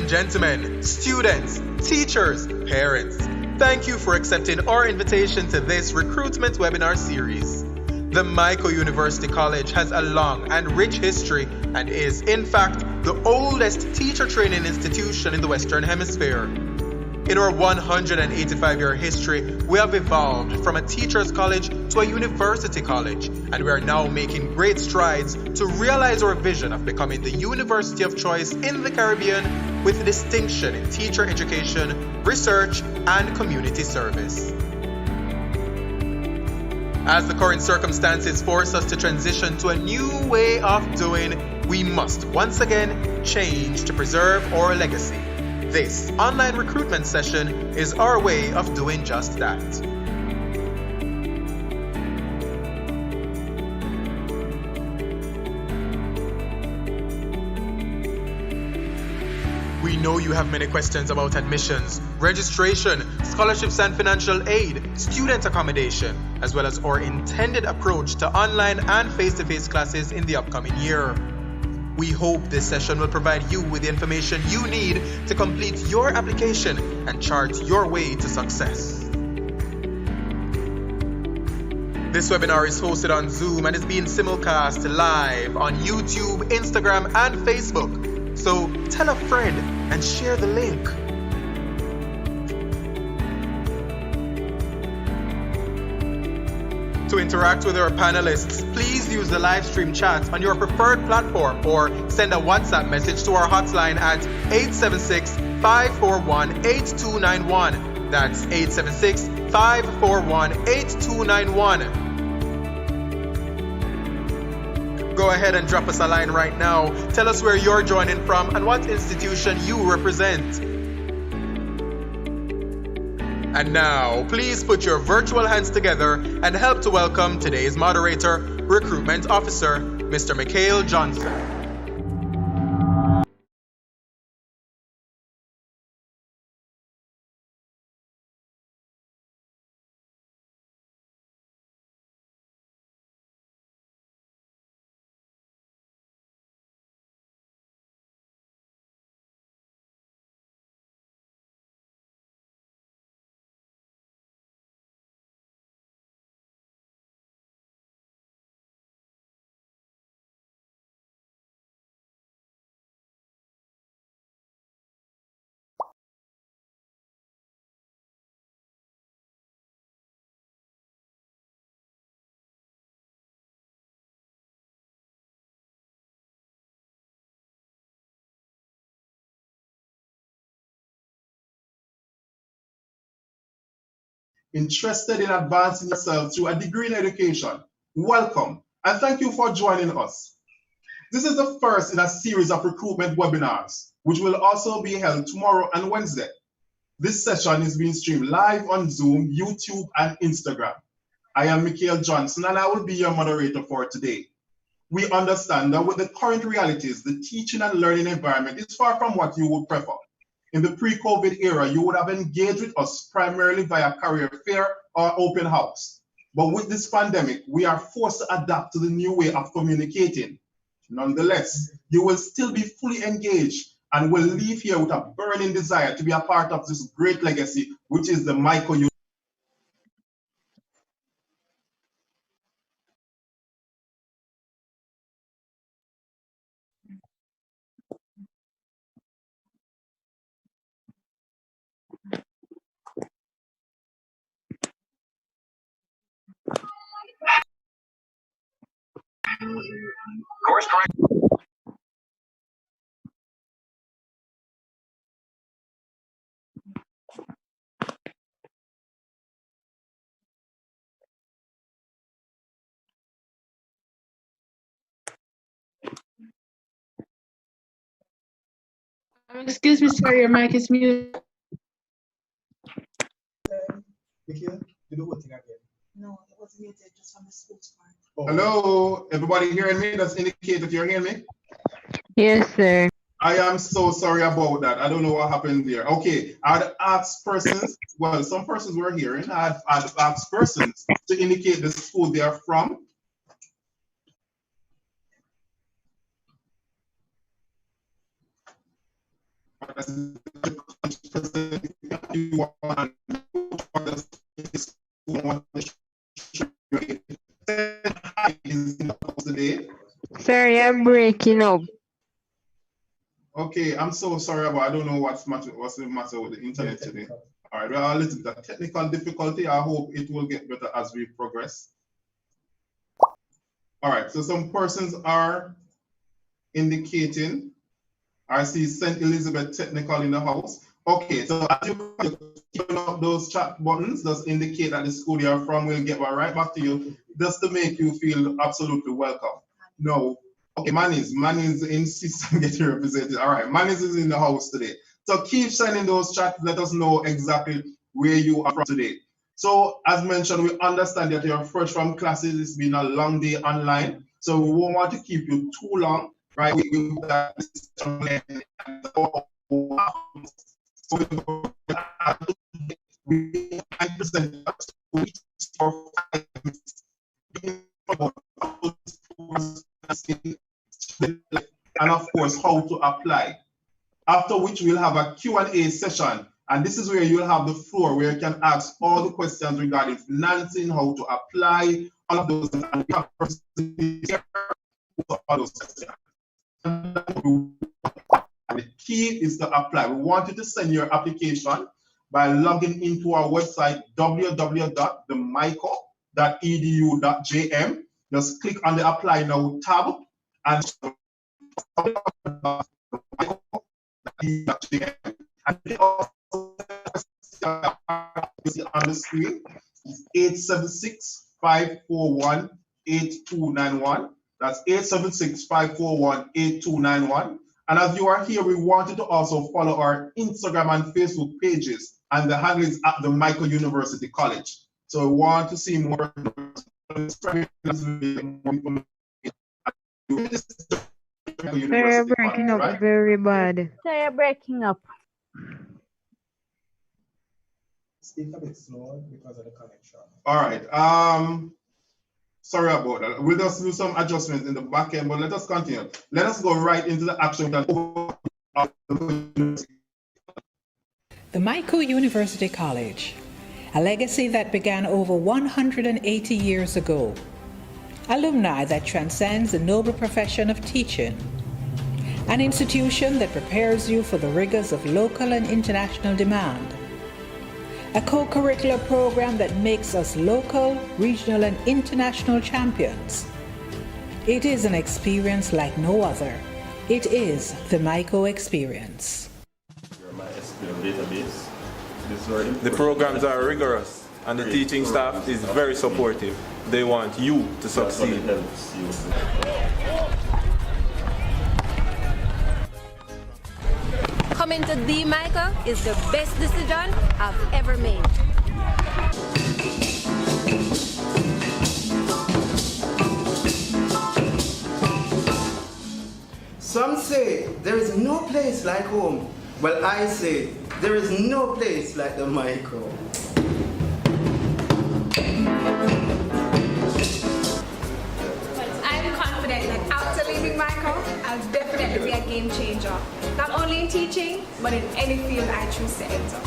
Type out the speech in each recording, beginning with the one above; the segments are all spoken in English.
and gentlemen, students, teachers, parents, thank you for accepting our invitation to this recruitment webinar series. The Mico University College has a long and rich history and is, in fact, the oldest teacher training institution in the Western Hemisphere. In our 185-year history, we have evolved from a teacher's college to a university college, and we are now making great strides to realize our vision of becoming the university of choice in the Caribbean with distinction in teacher education, research, and community service. As the current circumstances force us to transition to a new way of doing, we must once again change to preserve our legacy. This online recruitment session is our way of doing just that. We know you have many questions about admissions, registration, scholarships and financial aid, student accommodation, as well as our intended approach to online and face-to-face classes in the upcoming year. We hope this session will provide you with the information you need to complete your application and chart your way to success. This webinar is hosted on Zoom and is being simulcast live on YouTube, Instagram, and Facebook. So tell a friend and share the link. To interact with our panelists, please use the live stream chat on your preferred platform or send a WhatsApp message to our hotline at 876-541-8291. That's 876-541-8291. Go ahead and drop us a line right now. Tell us where you're joining from and what institution you represent. And now, please put your virtual hands together and help to welcome today's moderator, Recruitment Officer, Mr. Mico Johnson. Interested in advancing yourself through a degree in education, welcome and thank you for joining us. This is the first in a series of recruitment webinars, which will also be held tomorrow and Wednesday. This session is being streamed live on Zoom, YouTube, and Instagram. I am Mico Johnson and I will be your moderator for today. We understand that with the current realities, the teaching and learning environment is far from what you would prefer. In the pre-COVID era, you would have engaged with us primarily via career fair or open house. But with this pandemic, we are forced to adapt to the new way of communicating. Nonetheless, you will still be fully engaged and will leave here with a burning desire to be a part of this great legacy, which is the Mico University. Course correct. Excuse me, sir, your mic is muted. Mico, you do what thing again? No, it was muted just from the sports part. Oh. Hello, everybody hearing me? Does indicate that you're hearing me? Yes, sir. I am so sorry about that. I don't know what happened there. Okay, I'd asked persons, well, some persons were hearing, I'd asked persons to indicate the school they are from. Sir, you're breaking up. Okay, I'm so sorry, but I don't know what's the matter with the internet today. All right, well, a little bit of technical difficulty. I hope it will get better as we progress. All right, so some persons are indicating. I see St. Elizabeth Technical in the house. Okay, so as you turn up those chat buttons, does indicate that the school you're from will get right back to you, just to make you feel absolutely welcome. No. Okay, Manis insists on getting represented. All right, Manis is in the house today. So keep sending those chats. Let us know exactly where you are from today. So as mentioned, we understand that you're fresh from classes. It's been a long day online. So we won't want to keep you too long, right? We and of course how to apply. After which we'll have a Q&A session, and this is where you'll have the floor where you can ask all the questions regarding financing, how to apply, all of those, and we have all those questions. And the key is to apply. We want you to send your application by logging into our website www.themico.edu.jm. Just click on the apply now tab and on the screen is 876-541-8291. That's 876-541-8291. And as you are here, we wanted to also follow our Instagram and Facebook pages, and the handle is at the Mico University College. So we want to see more. Sir, you're breaking up very bad. Sir, you're breaking up. Speak a bit slower because of the connection. All right. Sorry about that. We'll just do some adjustments in the back end, but let us continue. Let us go right into the action. The Mico University College, a legacy that began over 180 years ago. Alumni that transcends the noble profession of teaching. An institution that prepares you for the rigors of local and international demand. A co-curricular program that makes us local, regional, and international champions. It is an experience like no other. It is the Mico experience. The programs are rigorous and the teaching staff is very supportive. They want you to succeed. Coming to the Mico is the best decision I've ever made. Some say there is no place like home. Well, I say there is no place like the Mico. I'm confident that after leaving Mico, I'll definitely be a game changer. Not only in teaching, but in any field I choose to enter.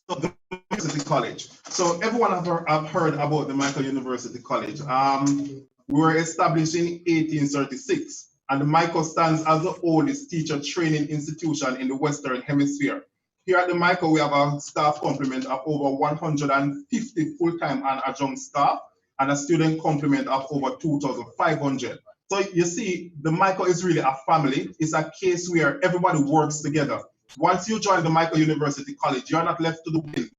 The University College. So everyone have heard about the Mico University College. We were established in 1836, and the Mico stands as the oldest teacher training institution in the Western Hemisphere. Here at the Mico, we have a staff complement of over 150 full-time and adjunct staff, and a student complement of over 2,500. So you see, the Mico is really a family. It's a case where everybody works together. Once you join the Mico University College, you're not left to the wind.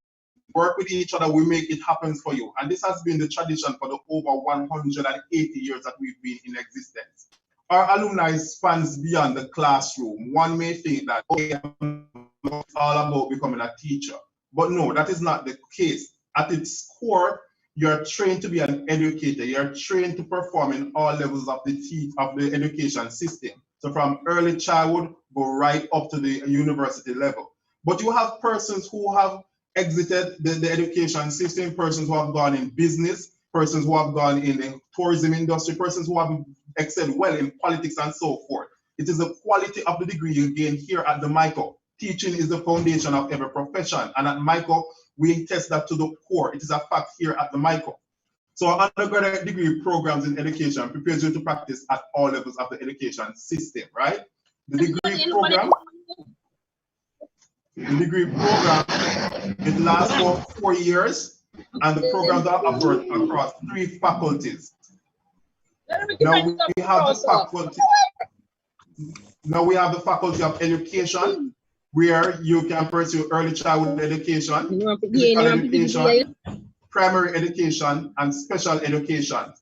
Work with each other, we make it happen for you. And this has been the tradition for the over 180 years that we've been in existence. our alumni spans beyond the classroom. One may think that, okay, it's all about becoming a teacher. But no, that is not the case. At its core, you're trained to be an educator. You're trained to perform in all levels of the education system. So from early childhood, go right up to the university level. But you have persons who have exited the education system, persons who have gone in business, persons who have gone in the tourism industry, persons who have excelled well in politics and so forth. It is the quality of the degree you gain here at the Mico. Teaching is the foundation of every profession, and at Mico, we test that to the core. It is a fact here at the Mico. So undergraduate degree programs in education prepares you to practice at all levels of the education system, right? The degree program, it lasts for 4 years, and the programs are offered across 3 faculties. Now we have the faculty. Now we have the Faculty of Education, where you can pursue early childhood education, physical education, primary education, and special education.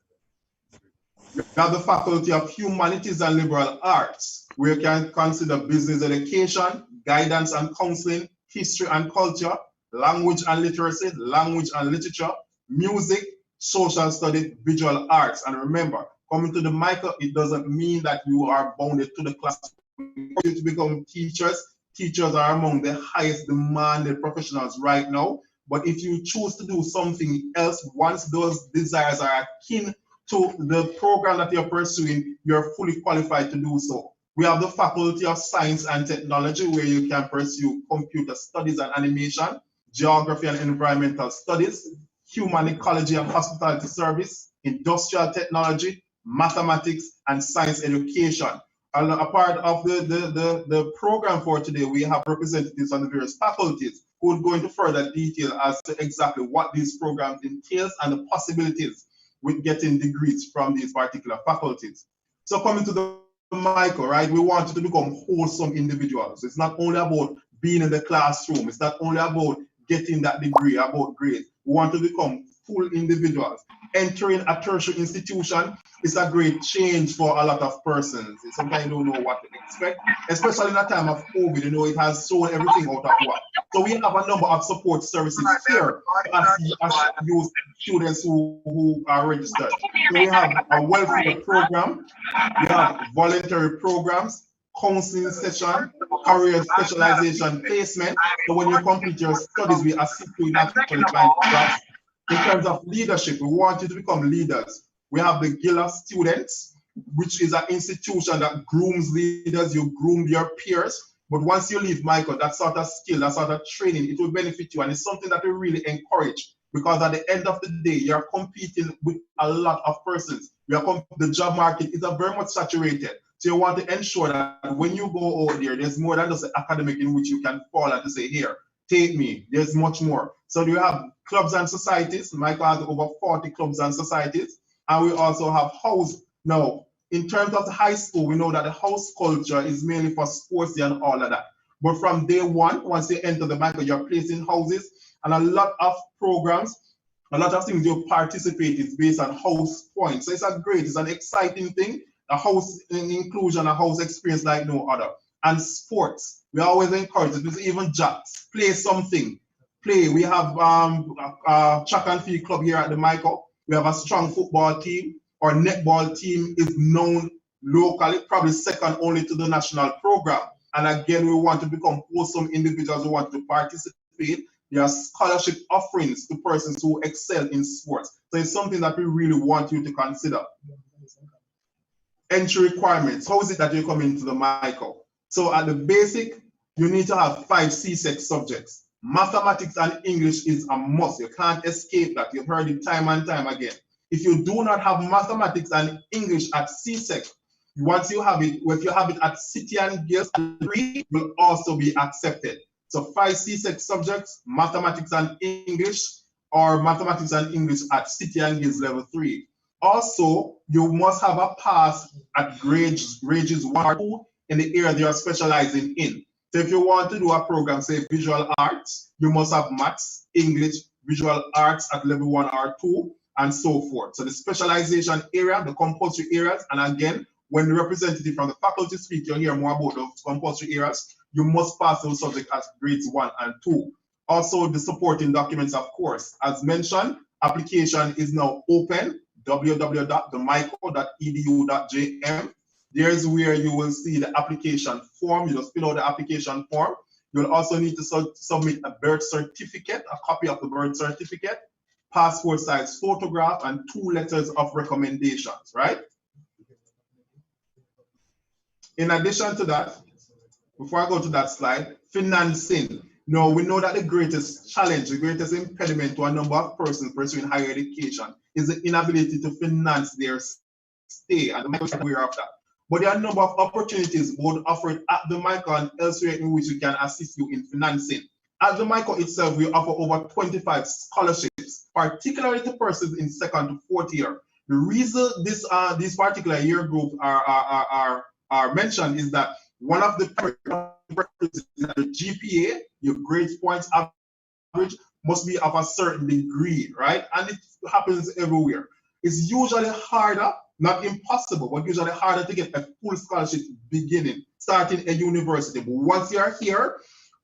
We have the Faculty of Humanities and Liberal Arts, where you can consider business education, guidance and counseling, history and culture, language and literacy, language and literature, music, social studies, visual arts. And remember, coming to the Mico, it doesn't mean that you are bounded to the classroom. For you to become teachers, teachers are among the highest demanded professionals right now. But if you choose to do something else, once those desires are akin to the program that you're pursuing, you're fully qualified to do so. We have the Faculty of Science and Technology, where you can pursue computer studies and animation, geography and environmental studies, human ecology and hospitality service, industrial technology, mathematics, and science education. And a part of the program for today, we have representatives on the various faculties who will go into further detail as to exactly what these programs entails and the possibilities with getting degrees from these particular faculties. So coming to the Mico, right, we want you to become wholesome individuals. It's not only about being in the classroom. It's not only about getting that degree, about grades. We want to become full individuals. Entering a tertiary institution is a great change for a lot of persons. Sometimes you don't know what to expect, especially in a time of COVID. You know, it has thrown everything out of whack. So we have a number of support services here as youth students who are registered. So we have a welfare program, we have voluntary programs, counseling session, career specialization placement. So when you complete your studies, we assist you in actually finding jobs. In terms of leadership, we want you to become leaders. We have the GILA students, which is an institution that grooms leaders. You groom your peers. But once you leave Mico, that sort of skill, that sort of training, it will benefit you. And it's something that we really encourage, because at the end of the day, you're competing with a lot of persons. The job market is very much saturated. So you want to ensure that when you go out there, there's more than just the academic in which you can fall and to say, here, take me. There's much more. So you have clubs and societies. Mico has over 40 clubs and societies. And we also have house. Now, in terms of the high school, we know that the house culture is mainly for sports and all of that. But from day one, once you enter the Mico, you're placed in houses, and a lot of programs, a lot of things you participate is based on house points. So it's an exciting thing. A house inclusion, a house experience like no other. And sports, we always encourage it. Even jacks, play something. Play. We have a track and field club here at the Mico. We have a strong football team. Our netball team is known locally, probably second only to the national program. And again, we want to become wholesome individuals who want to participate. There are scholarship offerings to persons who excel in sports. So it's something that we really want you to consider. Entry requirements. How is it that you come into the Mico? So at the basic, you need to have 5 CSEC subjects. Mathematics and English is a must. You can't escape that. You've heard it time and time again. If you do not have mathematics and English at CSEC, once you have it, if you have it at City and Guilds, 3 will also be accepted. So 5 CSEC subjects, mathematics and English, or mathematics and English at City and Guilds level 3. Also, you must have a pass at grades 1 or 2 in the area you are specializing in. So if you want to do a program, say visual arts, you must have maths, English, visual arts at level 1 or 2, and so forth. So the specialization area, the compulsory areas, and again, when the representative from the faculty speak, you'll hear more about the compulsory areas. You must pass those subjects as grades 1 and 2. Also, the supporting documents, of course. As mentioned, application is now open, www.themico.edu.jm. There's where you will see the application form. You just fill out the application form. You'll also need to submit a birth certificate, a copy of the birth certificate, passport size photograph, and 2 letters of recommendations, right? In addition to that, before I go to that slide, financing. Now, we know that the greatest challenge, the greatest impediment to a number of persons pursuing higher education is the inability to finance their stay, and the Mico is aware of that. But there are a number of opportunities both offered at the Mico and elsewhere in which we can assist you in financing. At the Mico itself, we offer over 25 scholarships, particularly to persons in 2nd to 4th year. The reason these particular year groups are mentioned is that one of the prerequisites is that the GPA, your grade points average, must be of a certain degree, right? And it happens everywhere. It's usually harder, not impossible, but usually harder to get a full scholarship starting a university. But once you are here,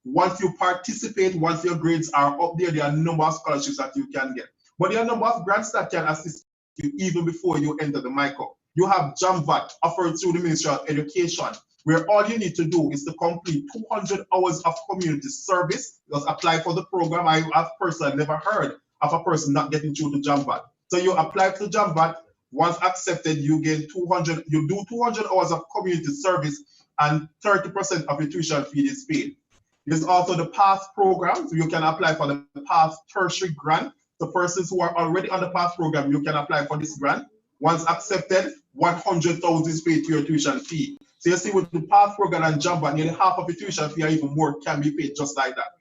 once you participate, once your grades are up there, there are a number of scholarships that you can get. But there are a number of grants that can assist you even before you enter the Mico. You have JAMVAT offered through the Ministry of Education, where all you need to do is to complete 200 hours of community service. Just apply for the program. I have personally never heard of a person not getting through to JAMVAT. So you apply to JAMVAT. Once accepted, you do 200 hours of community service, and 30% of your tuition fee is paid. There's also the PATH program, so you can apply for the PATH tertiary grant. So persons who are already on the PATH program, you can apply for this grant. Once accepted, 100,000 is paid to your tuition fee. So you see, with the PATH program and JAMVAT, nearly half of your tuition fee or even more can be paid just like that.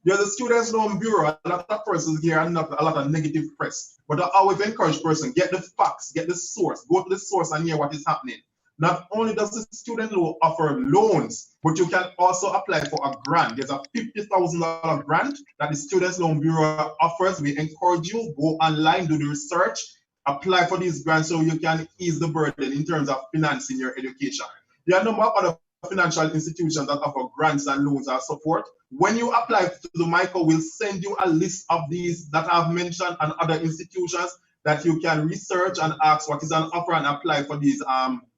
There's a Students' Loan Bureau. A lot of persons here and not a lot of negative press. But I always encourage persons, get the facts, get the source, go to the source and hear what is happening. Not only does the student loan offer loans, but you can also apply for a grant. There's a $50,000 grant that the Students' Loan Bureau offers. We encourage you, go online, do the research, apply for these grants so you can ease the burden in terms of financing your education. There are a number of other financial institutions that offer grants and loans and support. When you apply to the Mico, we'll send you a list of these that I've mentioned and other institutions that you can research and ask what is on offer and apply for these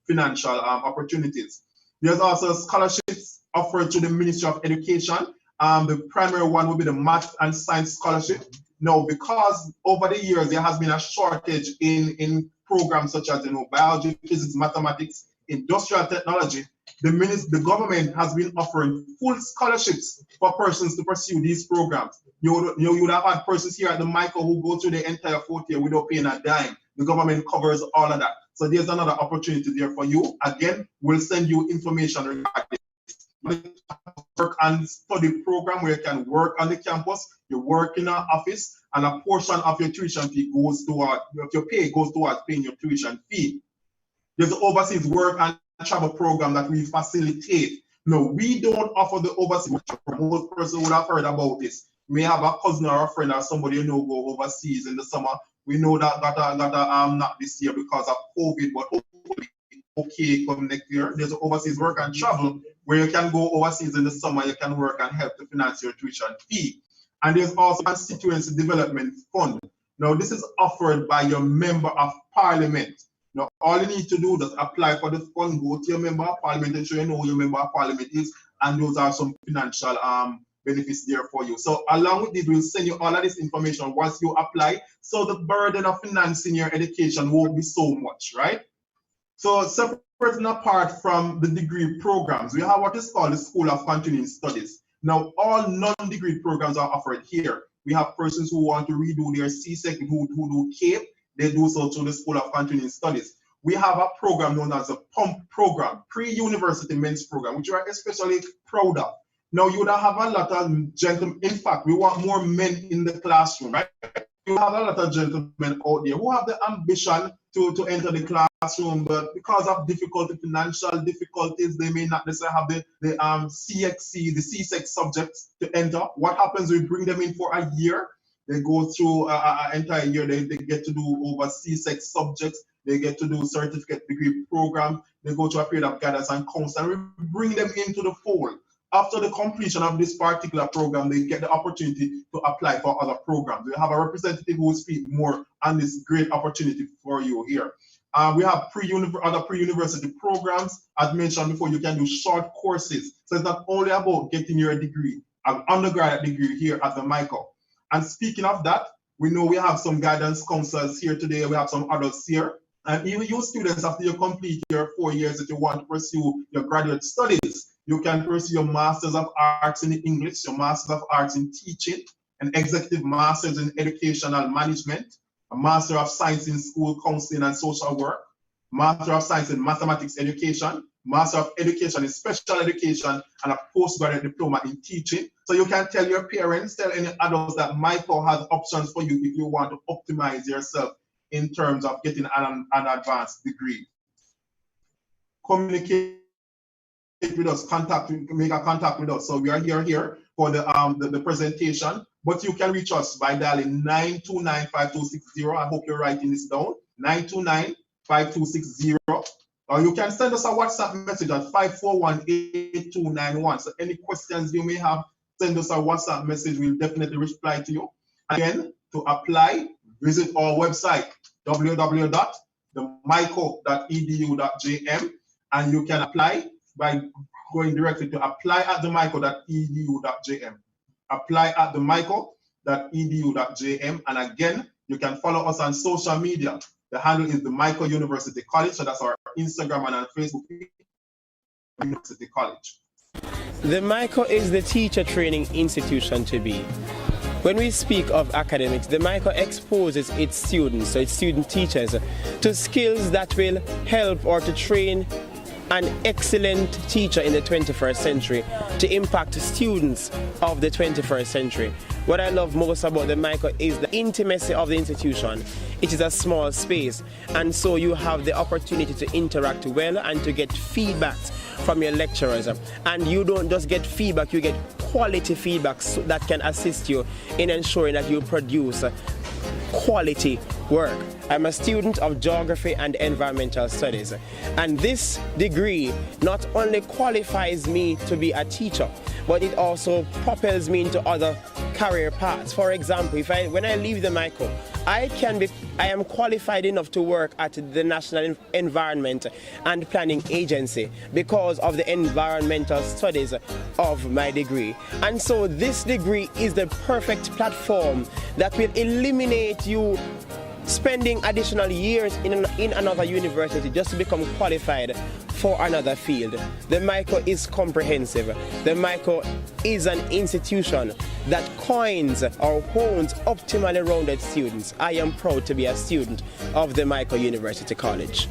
financial opportunities. There's also scholarships offered to the Ministry of Education. The primary one will be the Math and Science Scholarship. Now, because over the years there has been a shortage in programs such as biology, physics, mathematics, industrial technology, the government has been offering full scholarships for persons to pursue these programs. You would have had persons here at the Mico who go through the entire 4th year without paying a dime. The government covers all of that. So there's another opportunity there for you. Again, we'll send you information regarding this. Work and study program where you can work on the campus, you work in an office, and a portion of your tuition fee goes toward your pay goes towards paying your tuition fee. There's the overseas work and travel program that we facilitate. No, we don't offer the overseas work. Most person would have heard about this. You may have a cousin or a friend or somebody you know go overseas in the summer. We know that not this year because of COVID, but hopefully okay come next year. There's overseas work and travel where you can go overseas in the summer. You can work and help to finance your tuition fee. And there's also Constituency Development Fund. Now, this is offered by your Member of Parliament. Now, all you need to do is apply for the fund, go to your Member of Parliament, and show you know who your Member of Parliament is, and those are some financial benefits there for you. So along with this, we'll send you all of this information once you apply, so the burden of financing your education won't be so much, right? So separate and apart from the degree programs, we have what is called the School of Continuing Studies. Now, all non-degree programs are offered here. We have persons who want to redo their CSEC, who do CAPE, they do so through the School of Continuing Studies. We have a program known as the PUMP program, Pre-University Men's Program, which we are especially proud of. Now, you would have a lot of gentlemen. In fact, we want more men in the classroom, right? You have a lot of gentlemen out there who have the ambition to enter the classroom, but because of financial difficulties, they may not necessarily have the CSEC subjects to enter. What happens? We bring them in for a year. They go through an entire year. They get to do over CSEC subjects. They get to do certificate degree program. They go to a period of guidance and counsel. We bring them into the fold. After the completion of this particular program, they get the opportunity to apply for other programs. We have a representative who will speak more on this great opportunity for you here. We have other pre-university programs. As mentioned before, you can do short courses. So it's not only about getting your degree, an undergraduate degree here at the Mico. And speaking of that, we know we have some guidance counselors here today. We have some adults here. And even you students, after you complete your 4 years that you want to pursue your graduate studies, you can pursue your Masters of Arts in English, your Masters of Arts in Teaching, an Executive Masters in Educational Management, a Master of Science in School Counseling and Social Work, Master of Science in Mathematics Education, Master of Education in Special Education, and a postgraduate diploma in teaching. So you can tell your parents, tell any adults that Mico has options for you if you want to optimize yourself in terms of getting an advanced degree. Communicate with us, make a contact with us. So we are here for the presentation, but you can reach us by dialing 929-5260. I hope you're writing this down, 929-5260. Or you can send us a WhatsApp message at 541-8291. So any questions you may have, send us a WhatsApp message. We'll definitely reply to you. Again, to apply, visit our website, www.themico.edu.jm, and you can apply by going directly to apply at themico.edu.jm. Apply at themico.edu.jm. And again, you can follow us on social media. The handle is the Mico University College. So that's our Instagram and our Facebook page, University College. The Mico is the teacher training institution to be. When we speak of academics, the Mico exposes its students, so its student teachers, to skills that will help or to train an excellent teacher in the 21st century to impact students of the 21st century. What I love most about the Mico is the intimacy of the institution. It is a small space, and so you have the opportunity to interact well and to get feedback from your lecturers. And you don't just get feedback, you get quality feedback that can assist you in ensuring that you produce quality work. I'm a student of Geography and Environmental Studies, and this degree not only qualifies me to be a teacher, but it also propels me into other career paths. For example, when I leave the Mico, I am qualified enough to work at the National Environment and Planning Agency because of the environmental studies of my degree. And so this degree is the perfect platform that will eliminate you spending additional years in another university just to become qualified for another field. The Mico is comprehensive. The Mico is an institution that coins or hones optimally rounded students. I am proud to be a student of the Mico University College.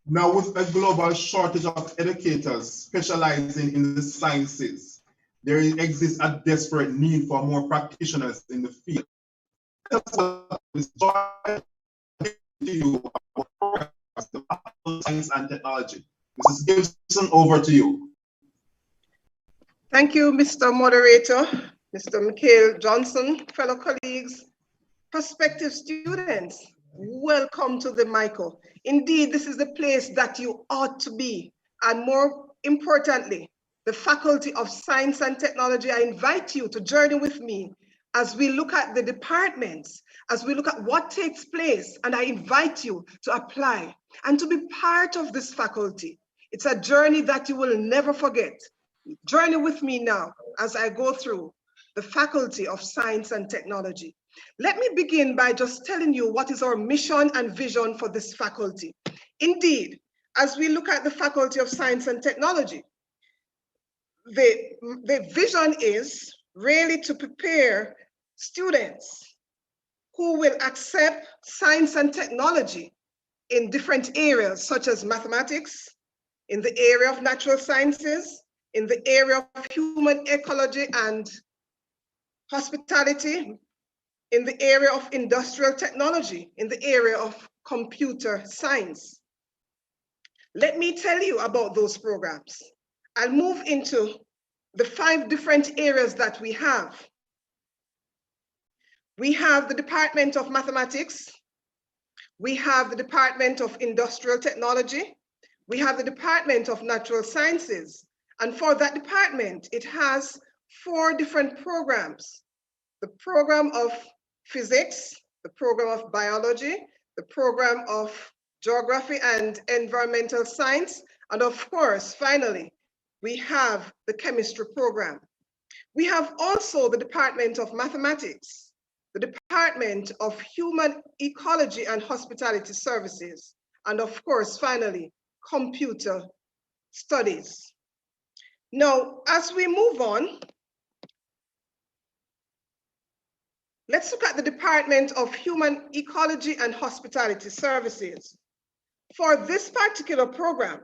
Now, with a global shortage of educators specializing in the sciences, there exists a desperate need for more practitioners in the field. Science and technology. Mrs. Gibson, over to you. Thank you, Mr. Moderator, Mr. Michael Johnson, fellow colleagues, prospective students. Welcome to the Mico. Indeed, this is the place that you ought to be. And more importantly, the Faculty of Science and Technology, I invite you to journey with me as we look at the departments, as we look at what takes place, and I invite you to apply and to be part of this faculty. It's a journey that you will never forget. Journey with me now as I go through the Faculty of Science and Technology. Let me begin by just telling you what is our mission and vision for this faculty. Indeed, as we look at the Faculty of Science and Technology, the vision is really to prepare students who will accept science and technology in different areas, such as mathematics, in the area of natural sciences, in the area of human ecology and hospitality, in the area of industrial technology, in the area of computer science. Let me tell you about those programs. I'll move into the 5 different areas that we have. We have the Department of Mathematics. We have the Department of Industrial Technology. We have the Department of Natural Sciences. And for that department, it has 4 different programs. The program of physics, the program of biology, the program of geography and environmental science, and of course, finally, we have the chemistry program. We have also the Department of Mathematics, the Department of Human Ecology and Hospitality Services, and of course, finally, computer studies. Now, as we move on, let's look at the Department of Human Ecology and Hospitality Services. For this particular program,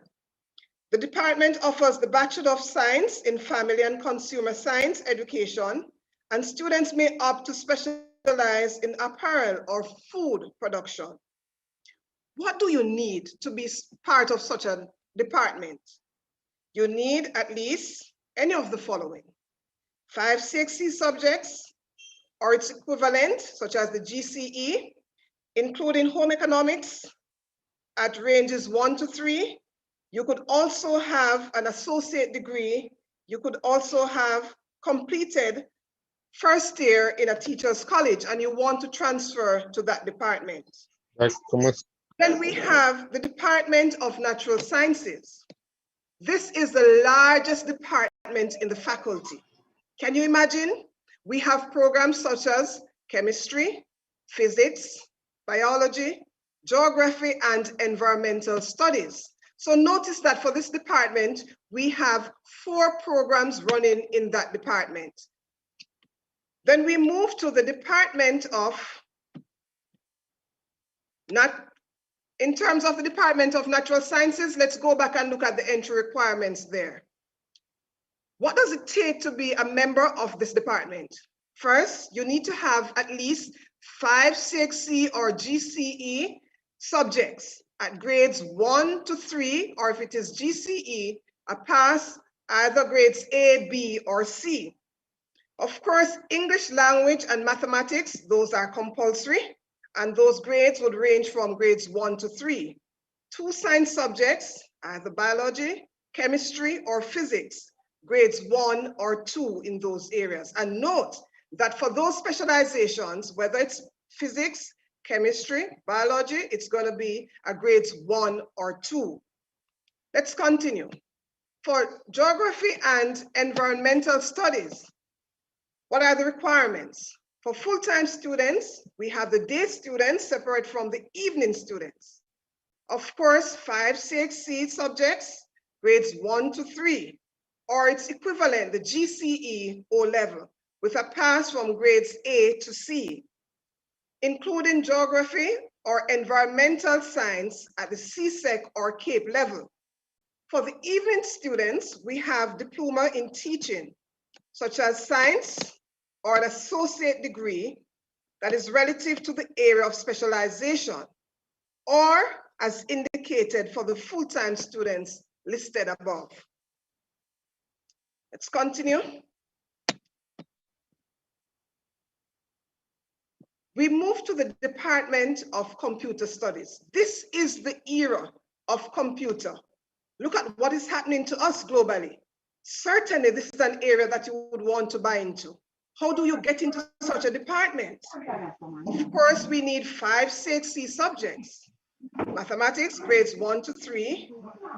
the department offers the Bachelor of Science in Family and Consumer Science Education, and students may opt to specialize in apparel or food production. What do you need to be part of such a department? You need at least any of the following: 5 CXC subjects or its equivalent, such as the GCE, including home economics at ranges 1 to 3. You could also have an associate degree. You could also have completed first year in a teacher's college and you want to transfer to that department. Then we have the Department of Natural Sciences. This is the largest department in the faculty. Can you imagine? We have programs such as chemistry, physics, biology, geography, and environmental studies. So notice that for this department, we have 4 programs running in that department. Then we move to the Department of, in terms of the Department of Natural Sciences, let's go back and look at the entry requirements there. What does it take to be a member of this department? First, you need to have at least 5 CXC or GCE subjects at grades 1 to 3, or if it is GCE, a pass either grades A, B, or C. Of course, English language and mathematics, those are compulsory, and those grades would range from grades 1 to 3. 2 science subjects, either biology, chemistry, or physics, grades 1 or 2 in those areas. And note that for those specializations, whether it's physics, chemistry, biology, it's going to be a grades 1 or 2. Let's continue. For geography and environmental studies, what are the requirements? For full-time students, we have the day students separate from the evening students. Of course, 5 CXC subjects, grades 1 to 3, or its equivalent, the GCE O-level, with a pass from grades A to C, including geography or environmental science at the CSEC or CAPE level. For the evening students, we have diploma in teaching, such as science or an associate degree that is relative to the area of specialization, or as indicated for the full-time students listed above. Let's continue. We move to the Department of Computer Studies. This is the era of computer. Look at what is happening to us globally. Certainly, this is an area that you would want to buy into. How do you get into such a department? Of course, we need 5 CXC subjects. Mathematics, grades 1 to 3.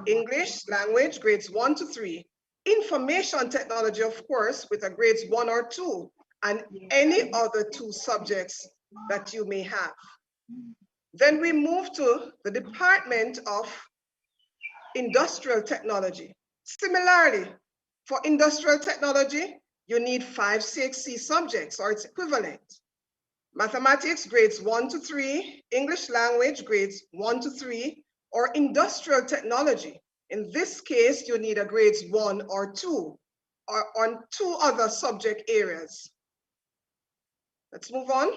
English, language, grades 1 to 3. Information technology, of course, with a grades 1 or 2, and any other 2 subjects that you may have. Then we move to the Department of Industrial Technology. Similarly, for industrial technology, you need 5 CXC subjects or its equivalent. Mathematics, grades 1 to 3, English language, grades 1 to 3, or industrial technology. In this case, you need a grades 1 or 2, or on 2 other subject areas. Let's move on.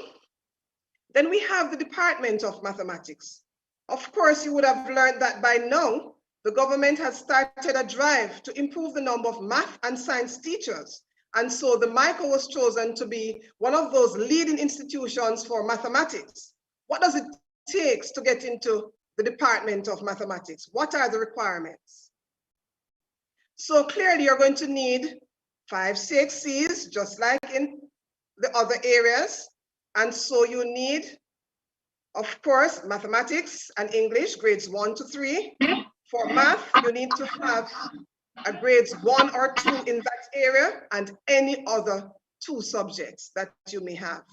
Then we have the Department of Mathematics. Of course, you would have learned that by now, the government has started a drive to improve the number of math and science teachers. And so the Mico was chosen to be one of those leading institutions for mathematics. What does it take to get into the Department of Mathematics? What are the requirements? So clearly you're going to need 5 CXCs, just like in the other areas. And so you need, of course, mathematics and English, grades 1 to 3. For math, you need to have a grades 1 or 2 in that area and any other 2 subjects that you may have.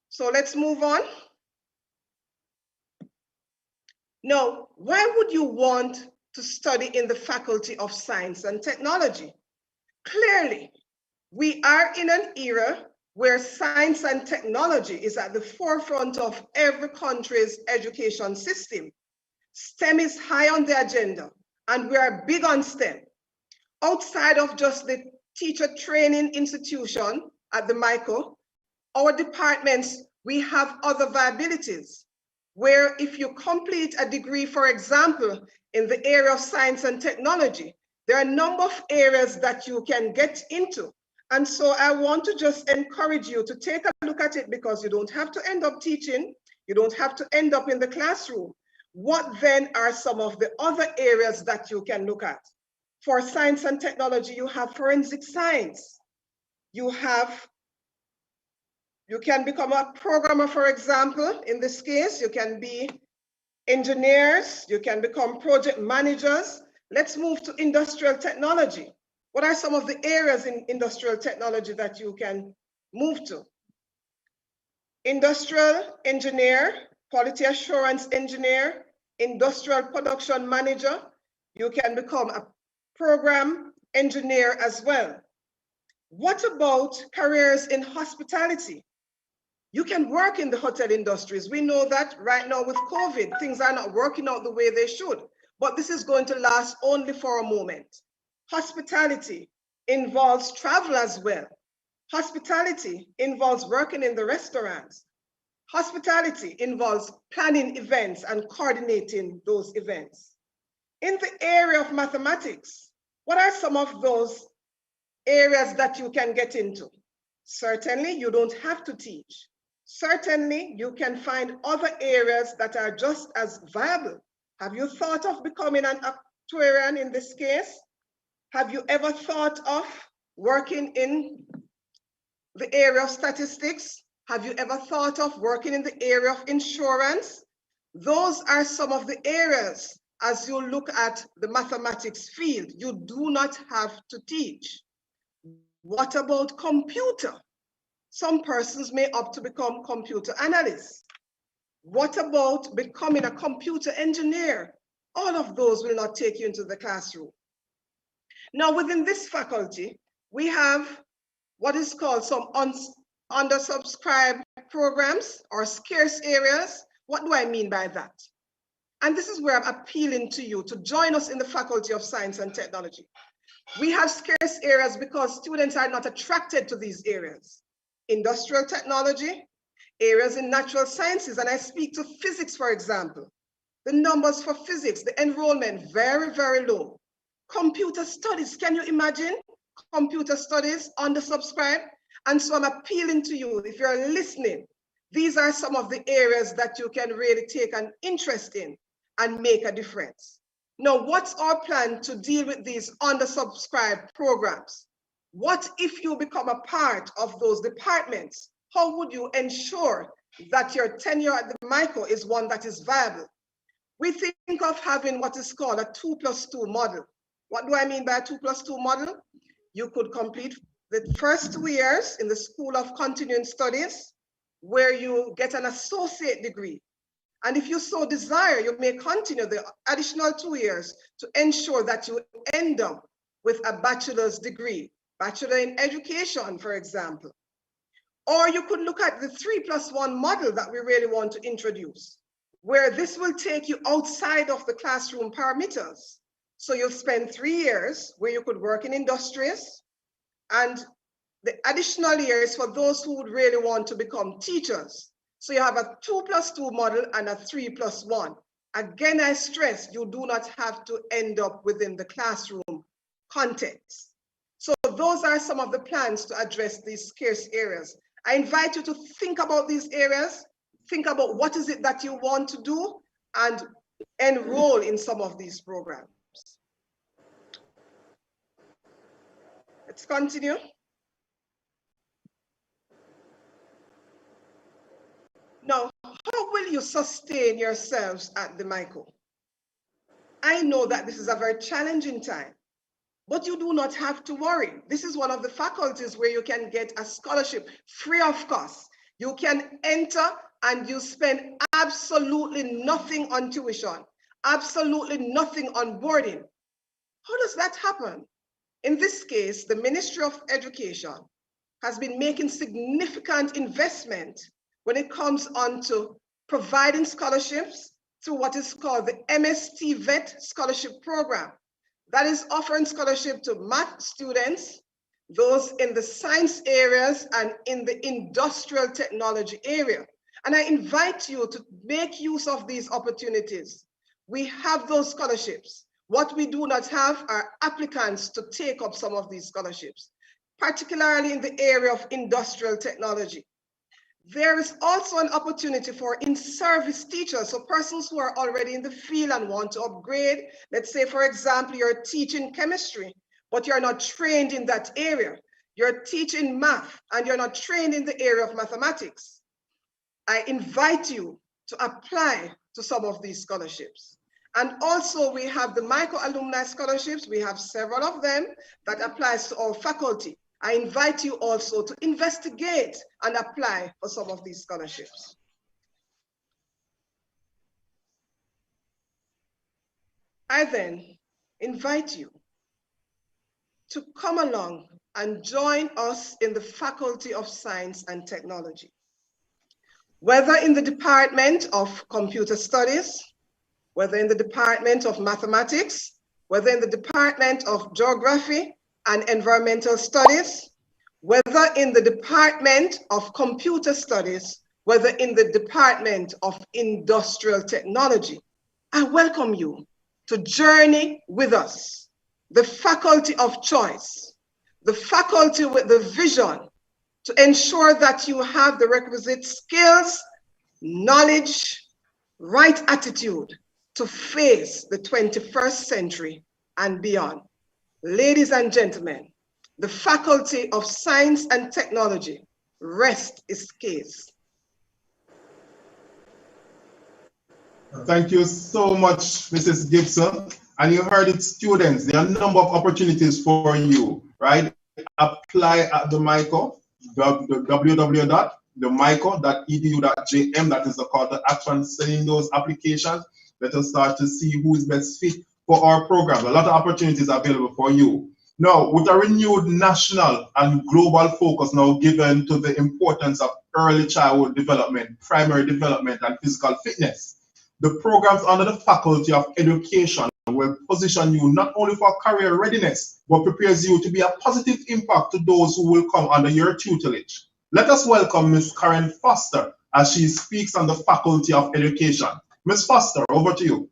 So let's move on. Now, why would you want to study in the Faculty of Science and Technology? Clearly, we are in an era where science and technology is at the forefront of every country's education system. STEM is high on the agenda, and we are big on STEM. Outside of just the teacher training institution at the Mico, our departments, we have other viabilities, where if you complete a degree, for example, in the area of science and technology, there are a number of areas that you can get into. And so I want to just encourage you to take a look at it, because you don't have to end up teaching, you don't have to end up in the classroom. What then are some of the other areas that you can look at? For science and technology, you have forensic science. You can become a programmer, for example. In this case, you can be engineers, you can become project managers. Let's move to industrial technology. What are some of the areas in industrial technology that you can move to? Industrial engineer, quality assurance engineer, industrial production manager. You can become a program engineer as well. What about careers in hospitality? You can work in the hotel industries. We know that right now with COVID, things are not working out the way they should, but this is going to last only for a moment. Hospitality involves travel as well. Hospitality involves working in the restaurants. Hospitality involves planning events and coordinating those events. In the area of mathematics, what are some of those areas that you can get into? Certainly, you don't have to teach. Certainly, you can find other areas that are just as viable. Have you thought of becoming an actuarian in this case? Have you ever thought of working in the area of statistics? Have you ever thought of working in the area of insurance? Those are some of the areas as you look at the mathematics field. You do not have to teach. What about computer? Some persons may opt to become computer analysts. What about becoming a computer engineer? All of those will not take you into the classroom. Now, within this faculty, we have what is called some undersubscribed programs or scarce areas. What do I mean by that? And this is where I'm appealing to you to join us in the Faculty of Science and Technology. We have scarce areas because students are not attracted to these areas. Industrial technology, areas in natural sciences, and I speak to physics, for example. The numbers for physics, the enrollment, very, very low. Computer studies, can you imagine? Computer studies, undersubscribed. And so I'm appealing to you, if you're listening, these are some of the areas that you can really take an interest in and make a difference. Now, what's our plan to deal with these undersubscribed programs? What if you become a part of those departments? How would you ensure that your tenure at the Mico is one that is viable? We think of having what is called a 2+2 model. What do I mean by a 2+2 model? You could complete the first 2 years in the School of Continuing Studies, where you get an associate degree. And if you so desire, you may continue the additional 2 years to ensure that you end up with a bachelor's degree, bachelor in education, for example. Or you could look at the 3+1 model that we really want to introduce, where this will take you outside of the classroom parameters. So you'll spend 3 years where you could work in industries, and the additional years for those who would really want to become teachers. So you have a 2+2 model and a 3+1. Again, I stress, you do not have to end up within the classroom context. So those are some of the plans to address these scarce areas. I invite you to think about these areas, think about what is it that you want to do, and enroll in some of these programs. Let's continue. Now, how will you sustain yourselves at the Mico? I know that this is a very challenging time, but you do not have to worry. This is one of the faculties where you can get a scholarship free of cost. You can enter and you spend absolutely nothing on tuition, absolutely nothing on boarding. How does that happen? In this case, the Ministry of Education has been making significant investment when it comes on to providing scholarships through what is called the MST VET Scholarship Program. That is offering scholarship to math students, those in the science areas and in the industrial technology area. And I invite you to make use of these opportunities. We have those scholarships. What we do not have are applicants to take up some of these scholarships, particularly in the area of industrial technology. There is also an opportunity for in-service teachers, so persons who are already in the field and want to upgrade. Let's say, for example, you're teaching chemistry, but you're not trained in that area. You're teaching math, and you're not trained in the area of mathematics. I invite you to apply to some of these scholarships. And also we have the Mico Alumni Scholarships. We have several of them that applies to all faculty. I invite you also to investigate and apply for some of these scholarships. I then invite you to come along and join us in the Faculty of Science and Technology. Whether in the Department of Computer Studies, whether in the Department of Mathematics, whether in the Department of Geography and Environmental Studies, whether in the Department of Computer Studies, whether in the Department of Industrial Technology, I welcome you to journey with us, the faculty of choice, the faculty with the vision to ensure that you have the requisite skills, knowledge, right attitude to face the 21st century and beyond. Ladies and gentlemen, the Faculty of Science and Technology, rest is case. Thank you so much, Mrs. Gibson. And you heard it, students, there are a number of opportunities for you, right? Apply at the Mico, www.themico.edu.jm. That is the call to action. Sending those applications. Let us start to see who is best fit for our program. A lot of opportunities are available for you. Now, with a renewed national and global focus now given to the importance of early childhood development, primary development, and physical fitness, the programs under the Faculty of Education will position you not only for career readiness, but prepares you to be a positive impact to those who will come under your tutelage. Let us welcome Ms. Karen Foster as she speaks on the Faculty of Education. Ms. Foster, over to you.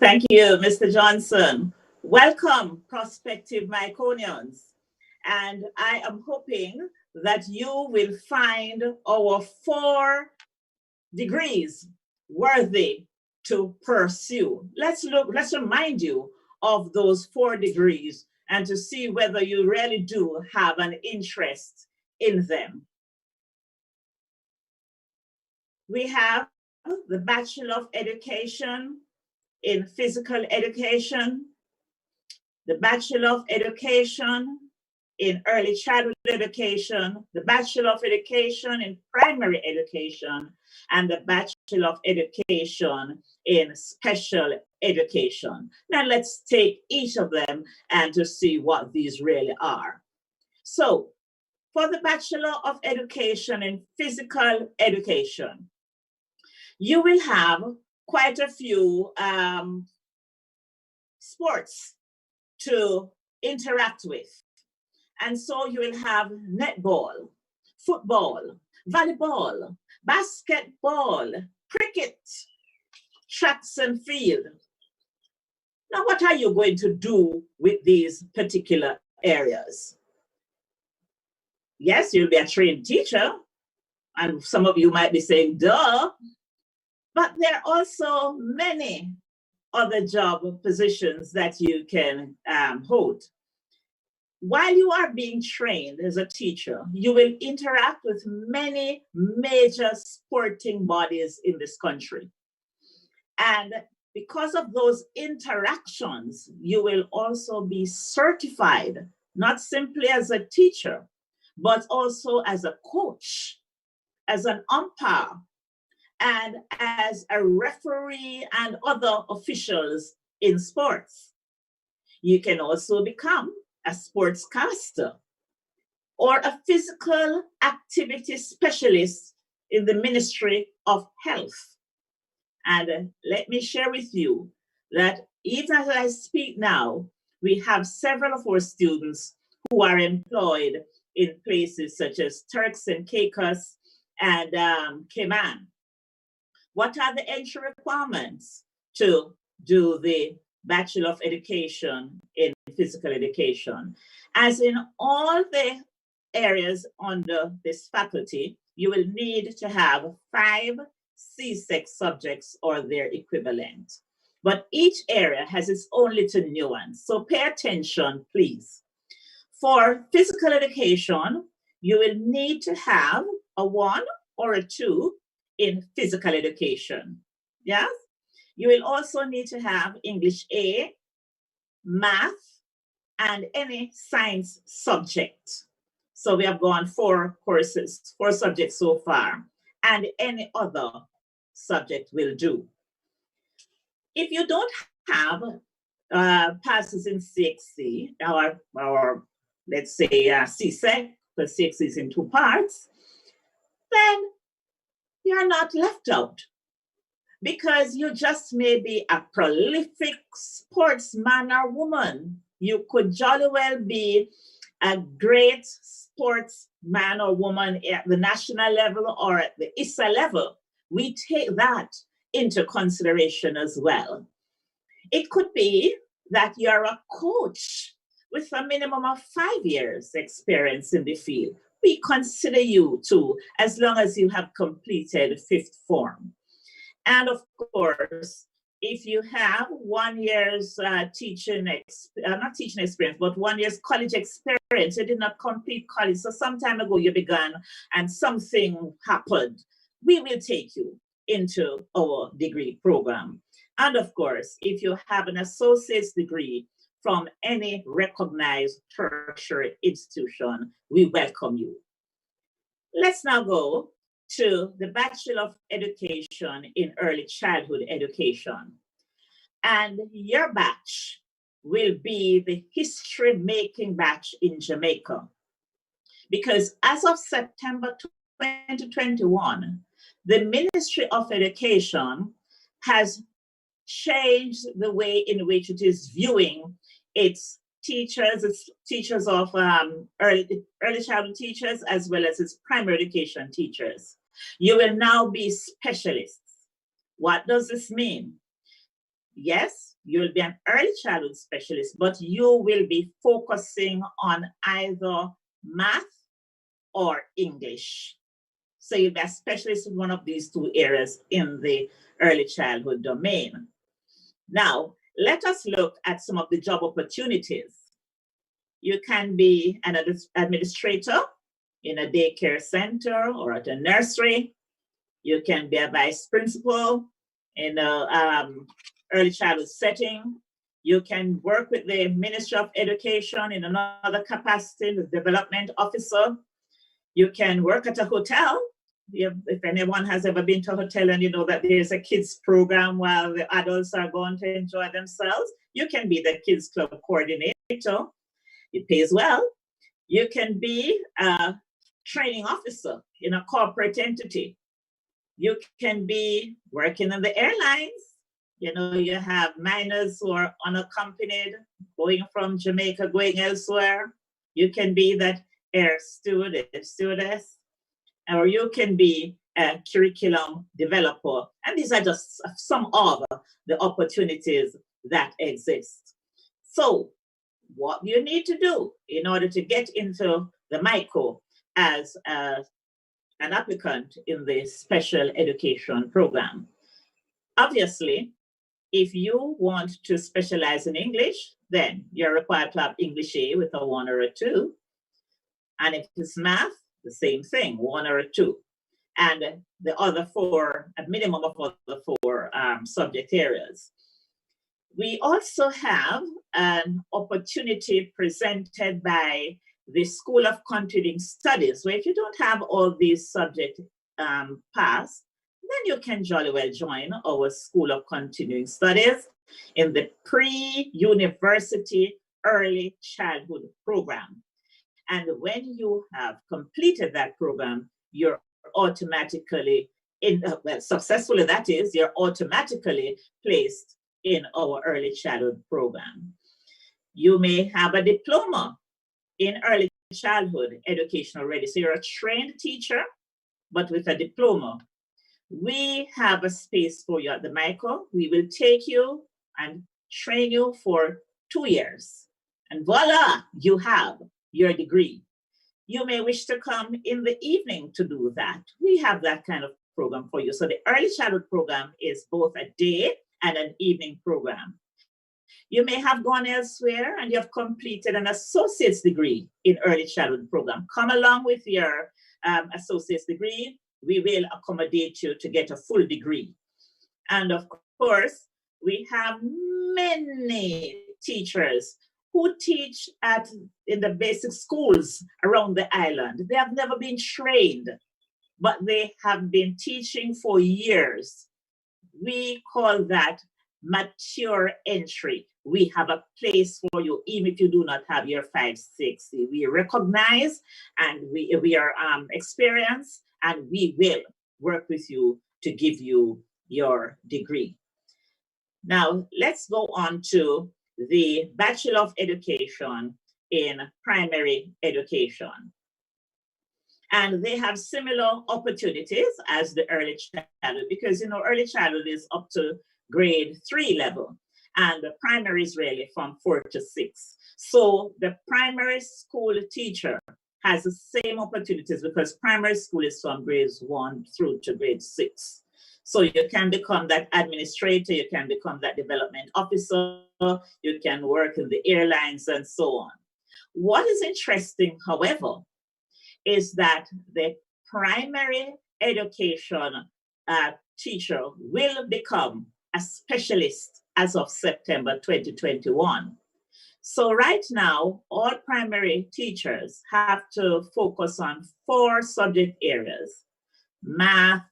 Thank you, Mr. Johnson. Welcome, prospective Miconians. And I am hoping that you will find our 4 degrees worthy to pursue. Let's remind you of those 4 degrees and to see whether you really do have an interest in them. We have the Bachelor of Education in Physical Education, the Bachelor of Education in Early Childhood Education, the Bachelor of Education in Primary Education, and the Bachelor of Education in Special Education. Now let's take each of them and to see what these really are. So for the Bachelor of Education in Physical Education, you will have quite a few sports to interact with. And so you will have netball, football, volleyball, basketball, cricket, tracks and field, Now, what are you going to do with these particular areas? Yes, you'll be a trained teacher, and some of you might be saying, duh, but there are also many other job positions that you can hold. While you are being trained as a teacher, you will interact with many major sporting bodies in this country. And because of those interactions, you will also be certified, not simply as a teacher, but also as a coach, as an umpire, and as a referee and other officials in sports. You can also become a sportscaster or a physical activity specialist in the Ministry of Health. And let me share with you that even as I speak now, we have several of our students who are employed in places such as Turks and Caicos and Cayman. What are the entry requirements to do the Bachelor of Education in Physical Education? As in all the areas under this faculty, you will need to have 5 C6 subjects or their equivalent. But each area has its own little nuance, so pay attention, please. For physical education, you will need to have a 1 or a 2 in physical education. Yes? You will also need to have English A, math, and any science subject. So we have gone 4 courses, 4 subjects so far, and any other subject will do. If you don't have passes in CXC, or let's say CSEC, because CXC is in 2 parts, then you're not left out, because you just may be a prolific sportsman or woman. You could jolly well be a great sportsman or woman at the national level or at the ISA level. We take that into consideration as well. It could be that you're a coach with a minimum of 5 years experience in the field. We consider you too, as long as you have completed 5th form. And of course, if you have 1 year's not teaching experience, but 1 year's college experience, you did not complete college, so some time ago you began and something happened, we will take you into our degree program. And of course, if you have an associate's degree from any recognized tertiary institution, we welcome you. Let's now go to the Bachelor of Education in Early Childhood Education. And your batch will be the history-making batch in Jamaica. Because as of September 2021, the Ministry of Education has changed the way in which it is viewing its teachers of early childhood teachers, as well as its primary education teachers. You will now be specialists. What does this mean? Yes, you will be an early childhood specialist, but you will be focusing on either math or English. So you'll be a specialist in one of these 2 areas in the early childhood domain. Now, let us look at some of the job opportunities. You can be an administrator in a daycare center or at a nursery. You can be a vice principal in an early childhood setting. You can work with the Ministry of Education in another capacity, the development officer. You can work at a hotel. If anyone has ever been to a hotel and you know that there's a kids program while the adults are going to enjoy themselves, you can be the kids club coordinator. It pays well. You can be a training officer in a corporate entity. You can be working in the airlines. You know, you have minors who are unaccompanied, going from Jamaica, going elsewhere. You can be that air stewardess, or you can be a curriculum developer. And these are just some of the opportunities that exists. So what you need to do in order to get into the Mico as an applicant in the special education program? Obviously, if you want to specialize in English, then you're required to have English A with a 1 or a 2. And if it's math, the same thing, 1 or a 2. And the other 4, a minimum of other 4 subject areas. We also have an opportunity presented by the School of Continuing Studies, where if you don't have all these subjects passed, then you can jolly well join our School of Continuing Studies in the pre-university early childhood program. And when you have completed that program, you're automatically, successfully that is, you're automatically placed in our early childhood program. You may have a diploma in early childhood education already. So you're a trained teacher, but with a diploma. We have a space for you at the Mico. We will take you and train you for 2 years. And voila, you have your degree. You may wish to come in the evening to do that. We have that kind of program for you. So the early childhood program is both a day and an evening program. You may have gone elsewhere and you have completed an associate's degree in early childhood program. Come along with your associate's degree. We will accommodate you to get a full degree. And of course, we have many teachers who teach in the basic schools around the island. They have never been trained, but they have been teaching for years. We call that mature entry. We have a place for you, even if you do not have your 5-6. We recognize and we are experienced, and we will work with you to give you your degree. Now, let's go on to the Bachelor of Education in Primary Education. And they have similar opportunities as the early childhood, because, early childhood is up to grade 3 level, and the primary is really from 4 to 6. So the primary school teacher has the same opportunities, because primary school is from grades 1 through to grade 6. So you can become that administrator, you can become that development officer, you can work in the airlines and so on. What is interesting, however, is that the primary education teacher will become a specialist as of September 2021. So right now, all primary teachers have to focus on 4 subject areas: math,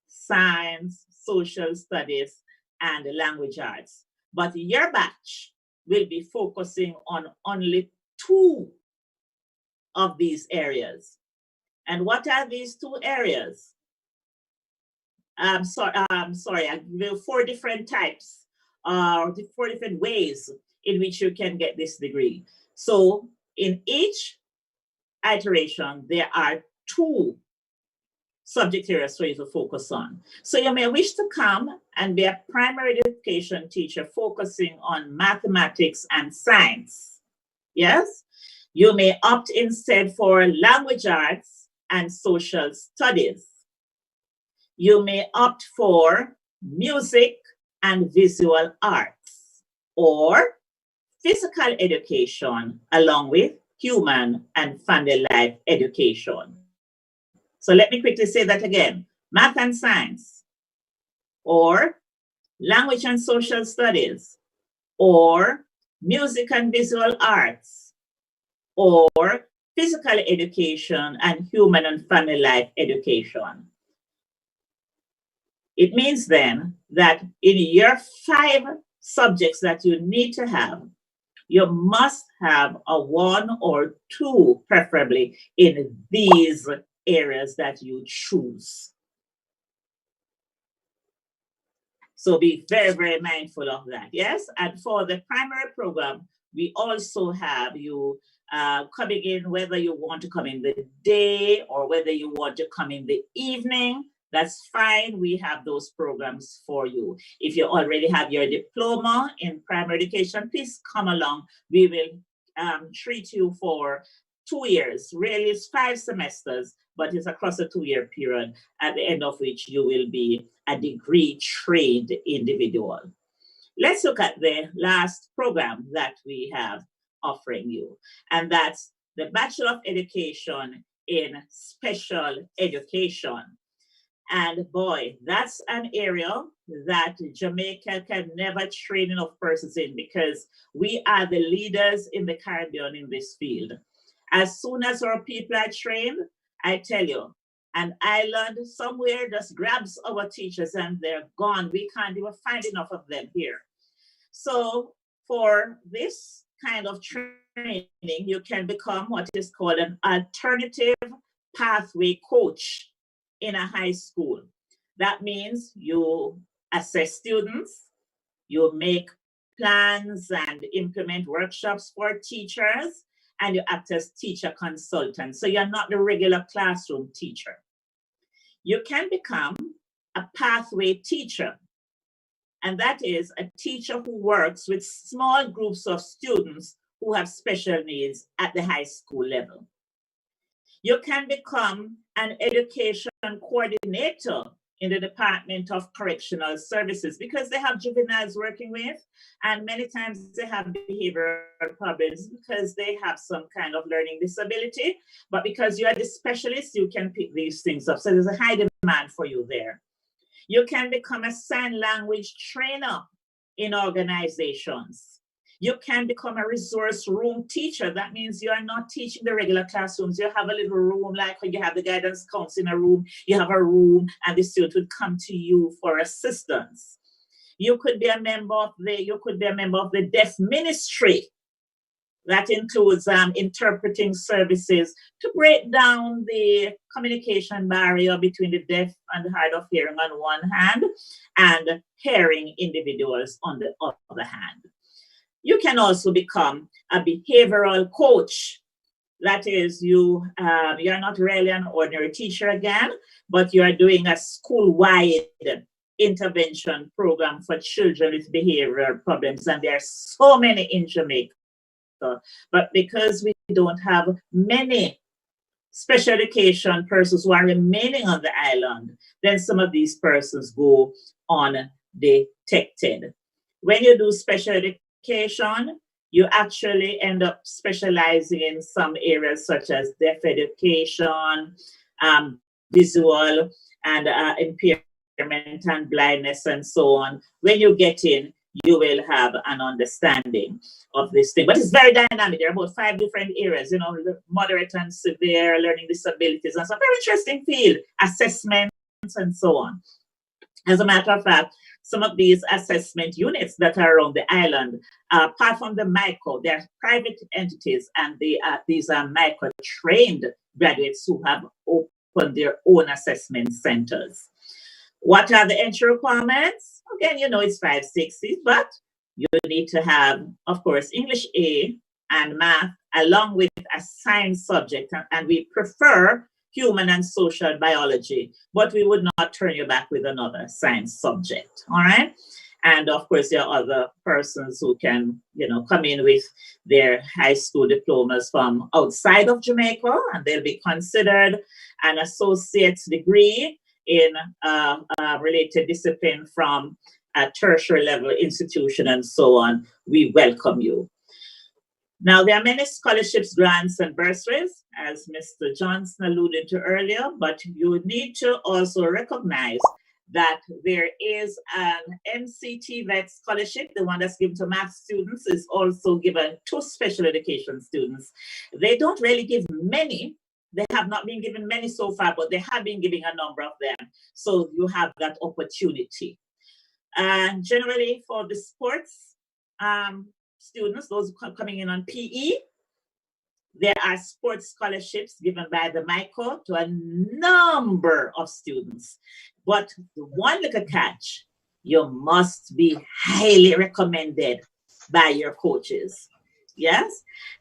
science, social studies, and language arts. But your batch will be focusing on only 2 of these areas. And what are these 2 areas? There are 4 different types, 4 different ways in which you can get this degree. So in each iteration, there are 2 subject areas for you to focus on. So you may wish to come and be a primary education teacher focusing on mathematics and science. Yes? You may opt instead for language arts and social studies. You may opt for music and visual arts, or physical education along with human and family life education. So let me quickly say that again: math and science, or language and social studies, or music and visual arts, or physical education and human and family life education. It means then that in your 5 subjects that you need to have, you must have a 1 or 2, preferably, in these areas that you choose. So be very, very mindful of that. Yes, and for the primary program, we also have you coming in, whether you want to come in the day or whether you want to come in the evening. that's fine. We have those programs for you. If you already have your diploma in primary education, please come along. We will treat you for 2 years. Really, it's 5 semesters, but it's across a 2-year period, at the end of which you will be a degree-trained individual. Let's look at the last program that we have offering you, and that's the Bachelor of Education in Special Education. And boy, that's an area that Jamaica can never train enough persons in, because we are the leaders in the Caribbean in this field. As soon as our people are trained, I tell you, an island somewhere just grabs our teachers and they're gone. We can't even find enough of them here. So for this kind of training, you can become what is called an alternative pathway coach in a high school. That means you assess students, you make plans and implement workshops for teachers, and you act as teacher consultant. So you're not the regular classroom teacher. You can become a pathway teacher, and that is a teacher who works with small groups of students who have special needs at the high school level. You can become an education coordinator in the Department of Correctional Services, because they have juveniles working with, and many times they have behavioral problems because they have some kind of learning disability. But because you are the specialist, you can pick these things up. So there's a high demand for you there. You can become a sign language trainer in organizations. You can become a resource room teacher. That means you are not teaching the regular classrooms. You have a little room, like when you have the guidance counselor in a room, you have a room and the student would come to you for assistance. You could be a member of the deaf ministry. That includes interpreting services to break down the communication barrier between the deaf and the hard of hearing on one hand, and hearing individuals on the other hand. You can also become a behavioral coach. That is, you're not really an ordinary teacher again, but you are doing a school-wide intervention program for children with behavioral problems. And there are so many in Jamaica. But because we don't have many special education persons who are remaining on the island, then some of these persons go undetected. When you do special education, you actually end up specializing in some areas such as deaf education, visual and impairment and blindness and so on. When you get in, you will have an understanding of this thing. But it's very dynamic. There are about 5 different areas, moderate and severe learning disabilities, and some very interesting field, assessments and so on. As a matter of fact, some of these assessment units that are around the island, apart from the Mico, they're private entities, and these are Mico trained graduates who have opened their own assessment centers. What are the entry requirements? Again, it's 560, but you need to have, of course, English A and math, along with a science subject, and we prefer human and social biology, but we would not turn you back with another science subject, all right? And of course, there are other persons who can, come in with their high school diplomas from outside of Jamaica, and they'll be considered an associate's degree in a related discipline from a tertiary level institution and so on. We welcome you. Now, there are many scholarships, grants, and bursaries, as Mr. Johnson alluded to earlier, but you need to also recognize that there is an MCT VET scholarship. The one that's given to math students is also given to special education students. They don't really give many. They have not been given many so far, but they have been giving a number of them. So you have that opportunity. And generally for the sports students, those coming in on PE, there are sports scholarships given by the Mico to a number of students. But the one little catch, you must be highly recommended by your coaches. Yes?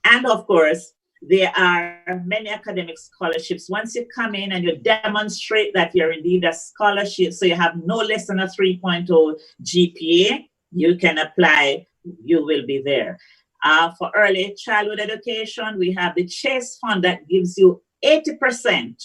And of course, There are many academic scholarships. Once you come in and you demonstrate that you're indeed a scholarship, so you have no less than a 3.0 GPA, you can apply, you will be there. For early childhood education, we have the Chase Fund that gives you 80%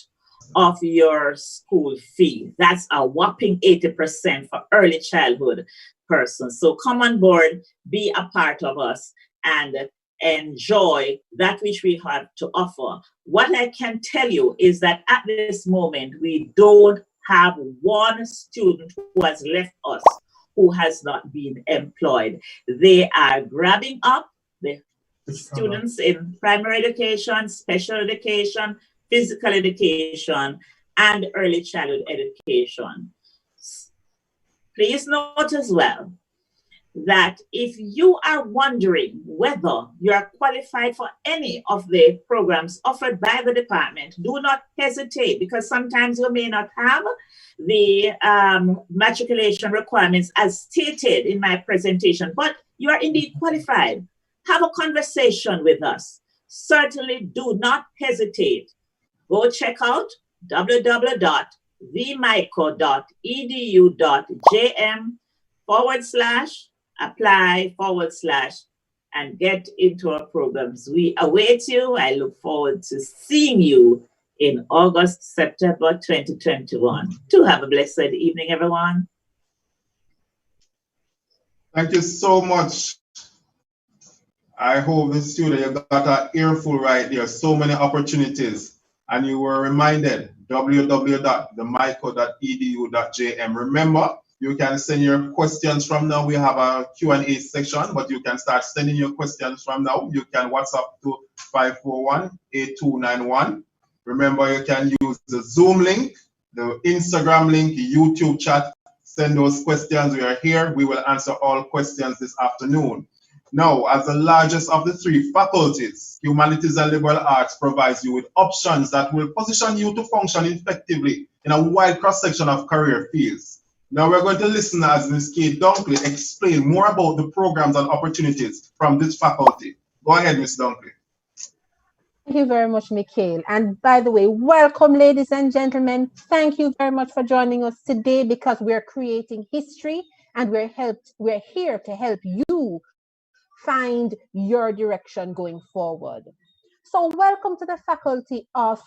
of your school fee. That's a whopping 80% for early childhood persons. So come on board, be a part of us, and enjoy that which we have to offer. What I can tell you is that at this moment, we don't have one student who has left us who has not been employed. They are grabbing up the students in primary education, special education, physical education, and early childhood education. Please note as well that if you are wondering whether you are qualified for any of the programs offered by the department, do not hesitate, because sometimes you may not have the matriculation requirements as stated in my presentation, but you are indeed qualified. Have a conversation with us. Certainly do not hesitate. Go check out www.themico.edu.jm/apply/ and get into our programs. We await you. I look forward to seeing you in August, September 2021. Do have a blessed evening, everyone. Thank you so much. I hope the student, you got an earful right there. So many opportunities. And you were reminded, www.themico.edu.jm. Remember, you can send your questions from now. We have a Q&A section, but you can start sending your questions from now. You can WhatsApp to 541-8291. Remember, you can use the Zoom link, the Instagram link, the YouTube chat. Send those questions. We are here. We will answer all questions this afternoon. Now, as the largest of the three faculties, Humanities and Liberal Arts provides you with options that will position you to function effectively in a wide cross-section of career fields. Now we're going to listen as Ms. Kate Dunkley explain more about the programs and opportunities from this faculty. Go ahead, Ms. Dunkley. Thank you very much, Mikhail. And by the way, welcome, ladies and gentlemen. Thank you very much for joining us today, because we're creating history and we're here to help you find your direction going forward. So welcome to the Faculty of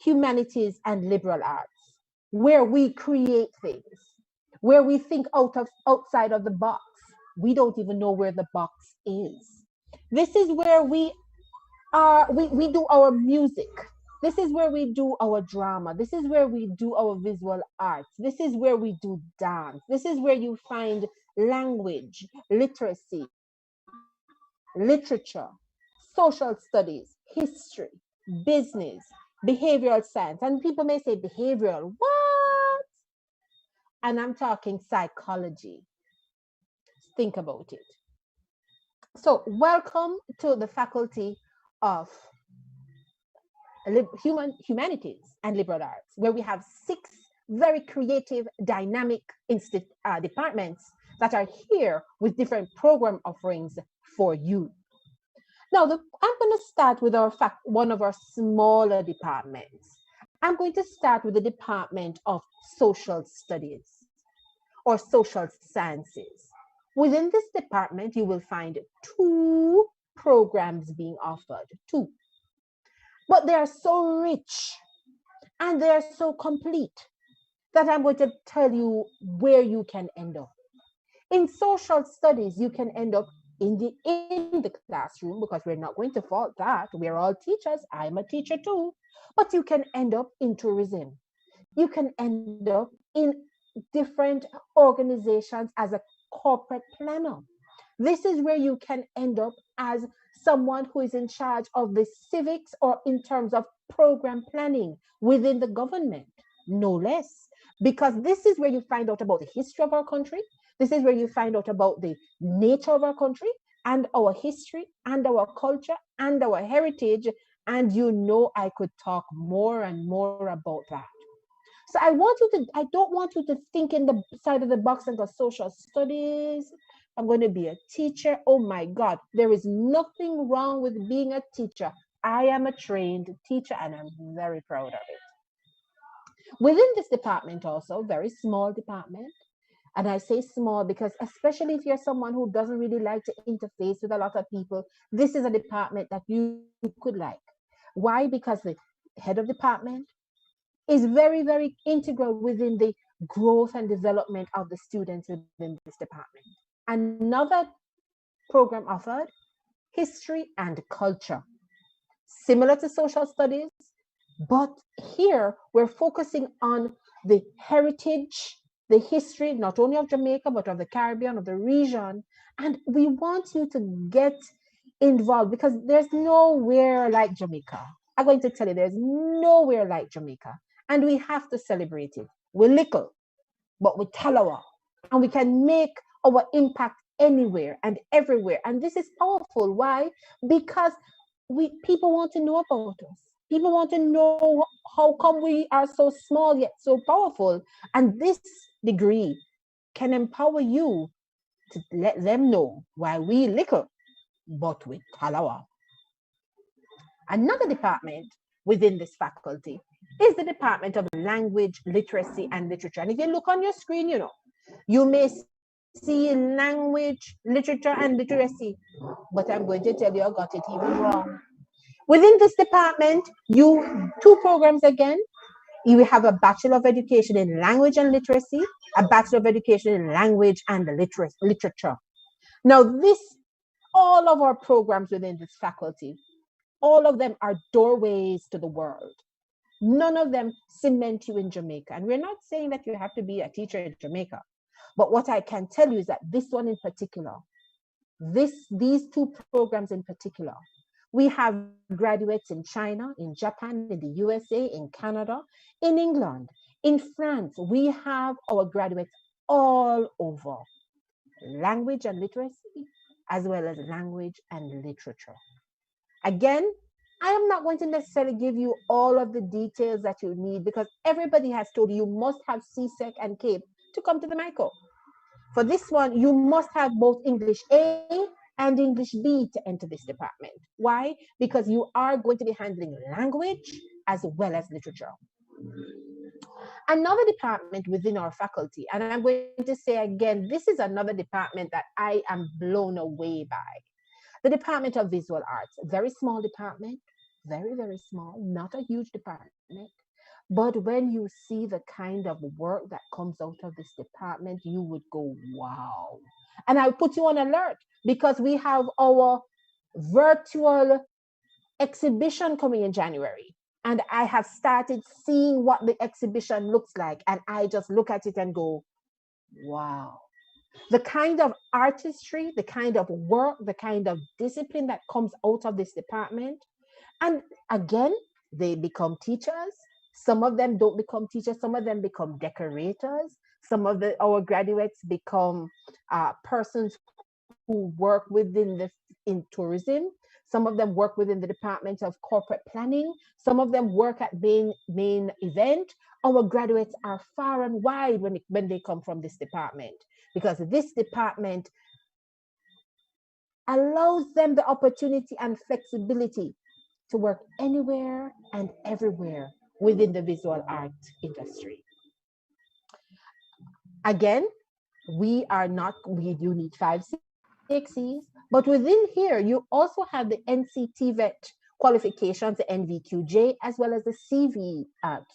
Humanities and Liberal Arts, where we create things, where we think outside of the box. We don't even know where the box is. This is where we do our music. This is where we do our drama. This is where we do our visual arts. This is where we do dance. This is where you find language, literacy, literature, social studies, history, business, behavioral science. And people may say, behavioral, what? And I'm talking psychology. Think about it. So welcome to the Faculty of Humanities and Liberal Arts, where we have 6 very creative, dynamic departments that are here with different program offerings for you. Now, I'm going to start with one of our smaller departments. I'm going to start with the Department of Social Studies or Social Sciences. Within this department, you will find 2 programs being offered, 2. But they are so rich and they are so complete that I'm going to tell you where you can end up. In social studies, you can end up in the classroom, because we're not going to fault that. We're all teachers. I'm a teacher too. But you can end up in tourism. You can end up in different organizations as a corporate planner. This is where you can end up as someone who is in charge of the civics or in terms of program planning within the government, no less. Because this is where you find out about the history of our country. This is where you find out about the nature of our country and our history and our culture and our heritage. And you know, I could talk more and more about that. So I don't want you to think in the side of the box and go social studies. I'm going to be a teacher. Oh my God, there is nothing wrong with being a teacher. I am a trained teacher and I'm very proud of it. Within this department also, very small department, and I say small because especially if you're someone who doesn't really like to interface with a lot of people, this is a department that you could like. Why? Because the head of department is very, very integral within the growth and development of the students within this department. Another program offered, history and culture. Similar to social studies, but here we're focusing on the heritage, the history, not only of Jamaica, but of the Caribbean, of the region. And we want you to get involved because there's nowhere like Jamaica. I'm going to tell you, there's nowhere like Jamaica. And we have to celebrate it. We're little, but we're Talawa. And we can make our impact anywhere and everywhere. And this is powerful. Why? Because people want to know about us. People want to know how come we are so small yet so powerful. And this degree can empower you to let them know why we little, but with Talawa. Another department within this faculty is the Department of Language, Literacy, and Literature. And if you look on your screen, you may see language, literature, and literacy, but I'm going to tell you I got it even wrong. Within this department, two programs again. You have a Bachelor of Education in Language and Literacy, a Bachelor of Education in Language and Literature. Now, all of our programs within this faculty, all of them are doorways to the world. None of them cement you in Jamaica. And we're not saying that you have to be a teacher in Jamaica. But what I can tell you is that this one in particular, these two programs in particular, we have graduates in China, in Japan, in the USA, in Canada, in England, in France. We have our graduates all over. Language and literacy, as well as language and literature. Again, I am not going to necessarily give you all of the details that you need because everybody has told you must have CSEC and CAPE to come to the Mico. For this one, you must have both English A and English B to enter this department. Why? Because you are going to be handling language as well as literature. Another department within our faculty, and I'm going to say again, this is another department that I am blown away by. The Department of Visual Arts, very small department, very, very small, not a huge department. But when you see the kind of work that comes out of this department, you would go, wow. And I'll put you on alert because we have our virtual exhibition coming in January. And I have started seeing what the exhibition looks like. And I just look at it and go, wow. The kind of artistry, the kind of work, the kind of discipline that comes out of this department. And again, they become teachers. Some of them don't become teachers. Some of them become decorators. Some of our graduates become persons who work in tourism. Some of them work within the Department of Corporate Planning. Some of them work at main event. Our graduates are far and wide when they come from this department, because this department allows them the opportunity and flexibility to work anywhere and everywhere within the visual art industry. Again, you need 5 CXCs, but within here, you also have the NCT vet qualifications, the NVQJ, as well as the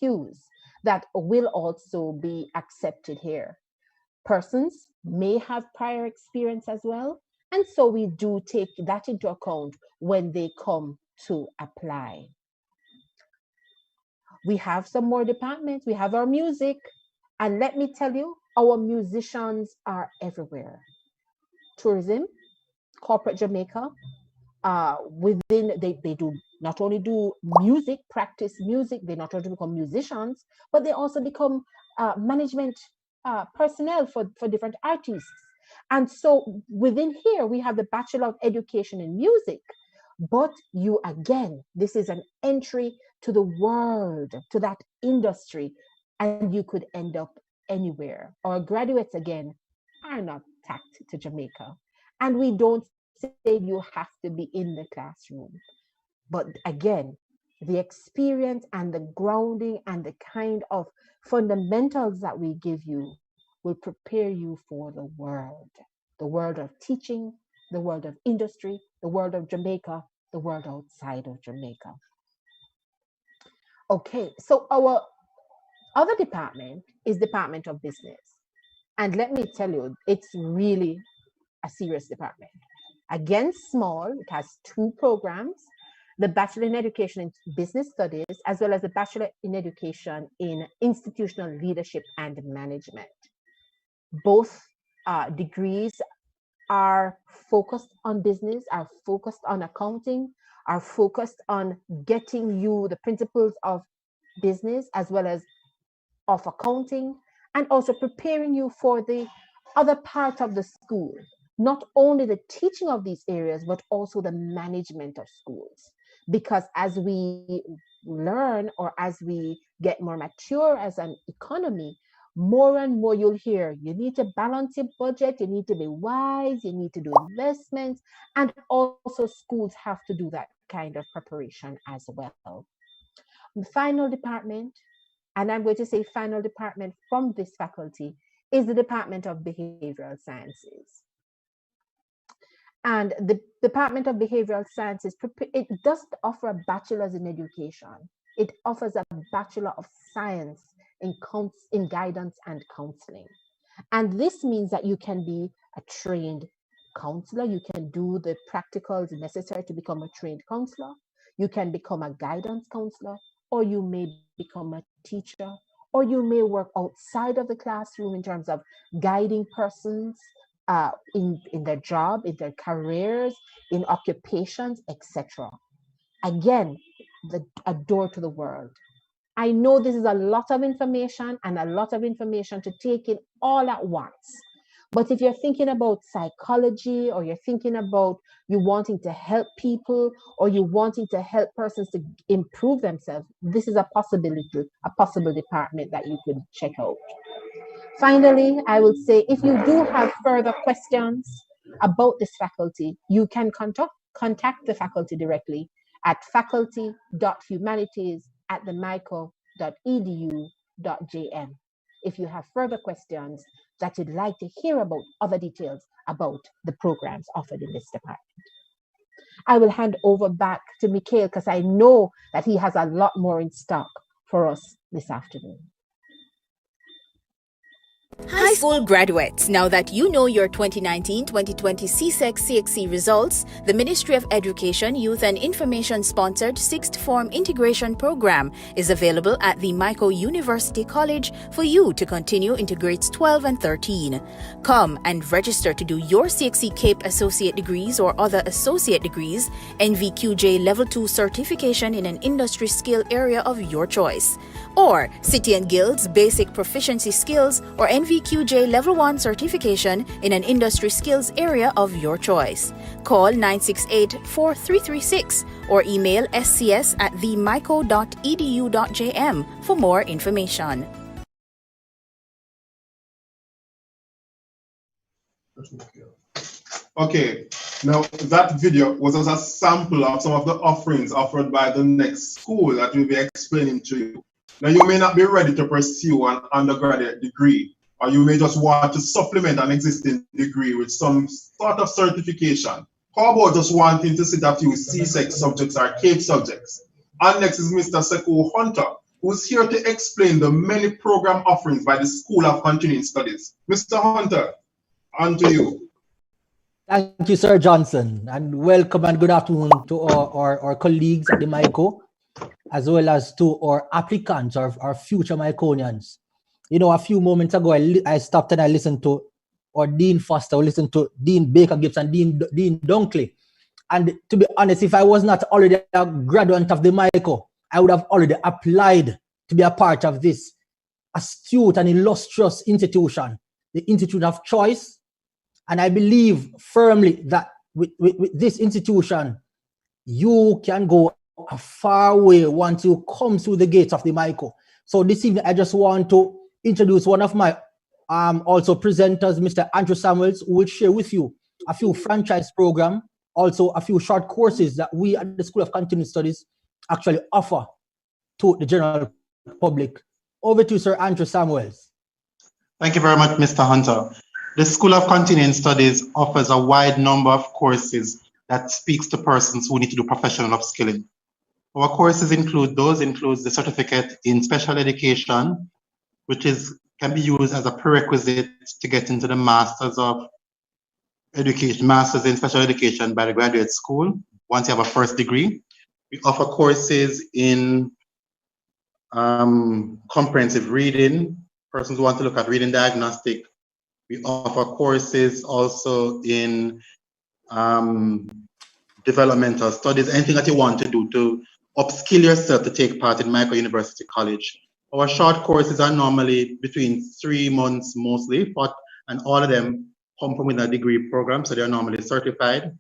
CVQs that will also be accepted here. Persons may have prior experience as well, and so we do take that into account when they come to apply. We have some more departments. We have our music, and let me tell you, our musicians are everywhere. Tourism, corporate Jamaica, they do not only do music, practice music, they not only become musicians, but they also become management personnel for different artists. And so within here, we have the Bachelor of Education in Music, but this is an entry to the world, to that industry, and you could end up anywhere. Our graduates, again, are not tacked to Jamaica. And we don't say you have to be in the classroom. But again, the experience and the grounding and the kind of fundamentals that we give you will prepare you for the world of teaching, the world of industry, the world of Jamaica, the world outside of Jamaica. Okay, so our other department is Department of Business. And let me tell you, it's really a serious department. Again, small, it has 2 programs, the Bachelor in Education in Business Studies, as well as the Bachelor in Education in Institutional Leadership and Management. Both degrees are focused on business, are focused on accounting, are focused on getting you the principles of business as well as of accounting, and also preparing you for the other part of the school, not only the teaching of these areas, but also the management of schools. Because as we learn or as we get more mature as an economy, more and more you'll hear, you need to balance your budget, you need to be wise, you need to do investments, and also schools have to do that kind of preparation as well. The final department, and I'm going to say final department from this faculty, is the Department of Behavioral Sciences. And the Department of Behavioral Sciences, it doesn't offer a bachelor's in education. It offers a Bachelor of Science in guidance and counseling. And this means that you can be a trained counselor. You can do the practicals necessary to become a trained counselor. You can become a guidance counselor, or you may become a teacher, or you may work outside of the classroom in terms of guiding persons in their job, in their careers, in occupations, etc. Again, a door to the world. I know this is a lot of information and a lot of information to take in all at once. But if you're thinking about psychology, or you're thinking about you wanting to help people, or you wanting to help persons to improve themselves, this is a possible department that you could check out. Finally, I will say, if you do have further questions about this faculty, you can contact the faculty directly at faculty.humanities@themico.edu.jm. If you have further questions that you'd like to hear about other details about the programs offered in this department. I will hand over back to Mico because I know that he has a lot more in stock for us this afternoon. High school graduates, now that you know your 2019-2020 CSEC-CXC results, the Ministry of Education, Youth and Information sponsored 6th Form Integration Program is available at the Mico University College for you to continue into grades 12 and 13. Come and register to do your CXC CAPE Associate Degrees or other Associate Degrees, NVQJ Level 2 certification in an industry skill area of your choice, or City and Guilds Basic Proficiency Skills or NVQJ Level 1 certification in an industry skills area of your choice. Call 968-4336 or email scs@themico.edu.jm for more information. Okay, now that video was as a sample of some of the offerings offered by the next school that we'll be explaining to you. Now, you may not be ready to pursue an undergraduate degree, or you may just want to supplement an existing degree with some sort of certification. How about just wanting to sit a few CSEC subjects or CAPE subjects? And next is Mr. Sekou Hunter, who's here to explain the many program offerings by the School of Continuing Studies. Mr. Hunter, on to you. Thank you, Sir Johnson, and welcome and good afternoon to our colleagues at the Mico, as well as to our applicants, our future Miconians. You know, a few moments ago, I stopped and I listened to or Dean Foster, listened to Dean Baker Gibbs and Dean Dunkley. And to be honest, if I was not already a graduate of the Mico, I would have already applied to be a part of this astute and illustrious institution, the institute of choice. And I believe firmly that with this institution, you can go a far way once you come through the gates of the Mico. So this evening, I just want to introduce one of my also presenters, Mr. Andrew Samuels, who will share with you a few franchise programs also a few short courses that we at the School of Continuing Studies actually offer to the general public. Over to Sir Andrew Samuels. Thank you very much, Mr. Hunter. The School of Continuing Studies offers a wide number of courses that speaks to persons who need to do professional upskilling. Our courses includes the certificate in special education, which can be used as a prerequisite to get into the Masters of Education, Masters in Special Education by the graduate school, once you have a first degree. We offer courses in comprehensive reading, persons who want to look at reading diagnostic. We offer courses also in developmental studies, anything that you want to do to upskill yourself to take part in Mico University College. Our short courses are normally between 3 months mostly, and all of them come from within a degree program, so they're normally certified.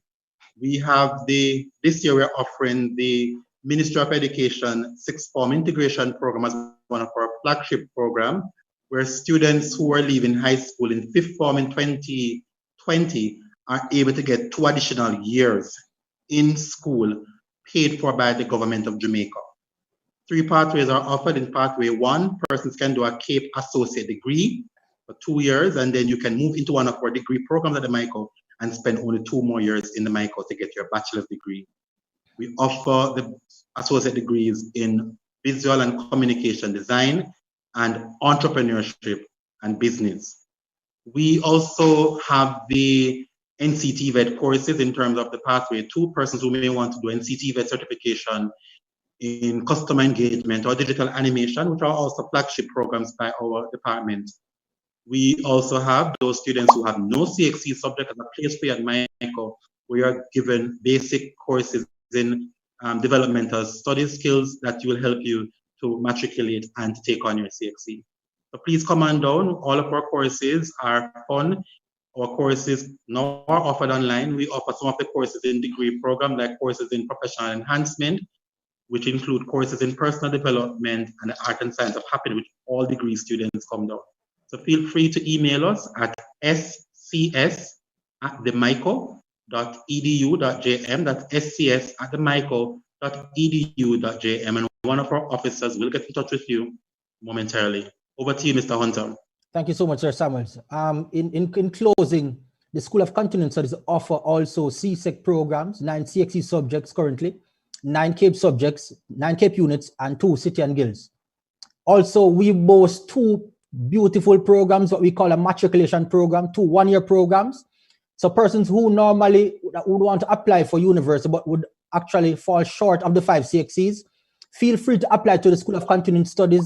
We have this year we're offering the Ministry of Education sixth form integration program as one of our flagship program, where students who are leaving high school in fifth form in 2020 are able to get 2 additional years in school paid for by the government of Jamaica. 3 pathways are offered. In pathway 1, persons can do a CAPE associate degree for 2 years, and then you can move into one of our degree programs at the Mico and spend only 2 more years in the Mico to get your bachelor's degree. We offer the associate degrees in visual and communication design and entrepreneurship and business. We also have the NCT VET courses in terms of the pathway 2, persons who may want to do NCT VET certification in customer engagement or digital animation, which are also flagship programs by our department. We also have those students who have no CXC subject as a place for at Mico. We are given basic courses in developmental study skills that will help you to matriculate and to take on your CXC. So please come on down. All of our courses are fun. Our courses now are offered online. We offer some of the courses in degree program, like courses in professional enhancement, which include courses in personal development and the art and science of happiness, which all degree students come down. So feel free to email us at scs@themico.edu.jm. That's scs@themico.edu.jm. And one of our officers will get in touch with you momentarily. Over to you, Mr. Hunter. Thank you so much, Sir Samuels. In closing, the School of Continuing Studies offer also CSEC programs, 9 CXC subjects currently, 9 CAPE subjects, 9 CAPE units, and 2 City and Guilds. Also, we boast 2 beautiful programs, what we call a matriculation program, 2 one-year programs. So persons who normally would want to apply for university but would actually fall short of the 5 CXCs, feel free to apply to the School of Continuing Studies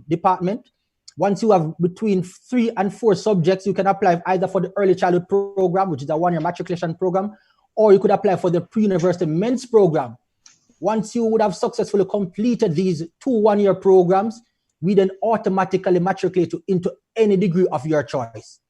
department. Once you have between 3 and 4 subjects, you can apply either for the early childhood program, which is a one-year matriculation program, or you could apply for the pre-university men's program. Once you would have successfully completed these 2 one-year programs, we then automatically matriculate you into any degree of your choice.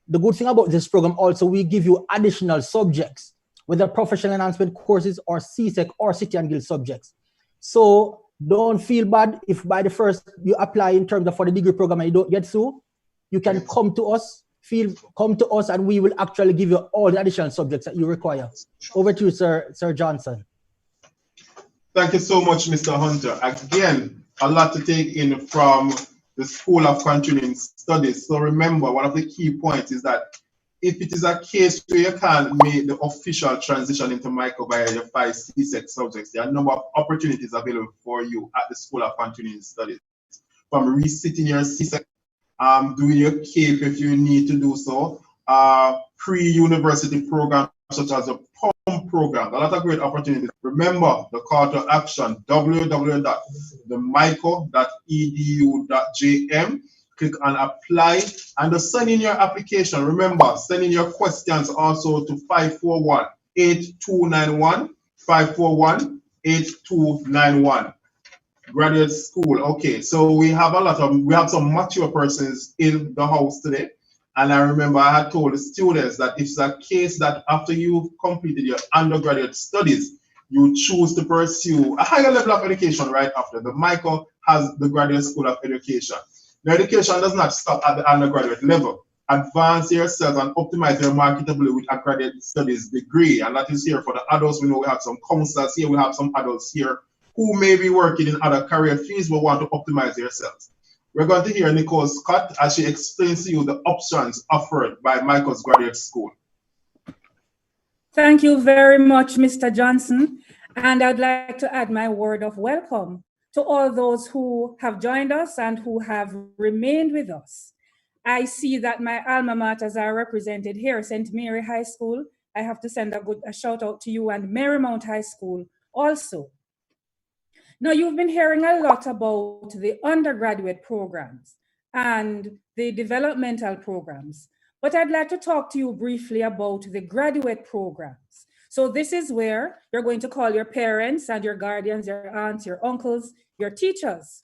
The good thing about this program also, we give you additional subjects, whether professional enhancement courses or CSEC or City and Guild subjects. So don't feel bad if by the first you apply in terms of for the degree program and you don't get through. You can come to us, and we will actually give you all the additional subjects that you require. Over to you, Sir Johnson. Thank you so much, Mr. Hunter. Again, a lot to take in from the School of Continuing Studies. So remember, one of the key points is that if it is a case where you can't make the official transition into Mico via your 5 CSEC subjects, there are a number of opportunities available for you at the School of Continuing Studies. From resitting your CSEC, doing your CAPE if you need to do so, pre-university programs such as the POM program, a lot of great opportunities. Remember the call to action, www.themico.edu.jm. Click on apply and send in your application. Remember, send in your questions also to 541-8291, 541-8291. Graduate school. Okay, so we have some mature persons in the house today. And I remember I had told the students that if it's a case that after you've completed your undergraduate studies, you choose to pursue a higher level of education right after, the Mico has the Graduate School of Education. The education does not stop at the undergraduate level. advance yourself and optimize your marketability with accredited studies degree. And that is here for the adults. We know we have some counselors here, we have some adults here who may be working in other career fields but want to optimize themselves. We're going to hear Nicole Scott as she explains to you the options offered by Mico's Graduate School. Thank you very much, Mr. Johnson. And I'd like to add my word of welcome to all those who have joined us and who have remained with us. I see that my alma maters are represented here, St. Mary High School. I have to send a shout out to you, and Marymount High School also. Now, you've been hearing a lot about the undergraduate programs and the developmental programs, but I'd like to talk to you briefly about the graduate programs. So this is where you're going to call your parents and your guardians, your aunts, your uncles, your teachers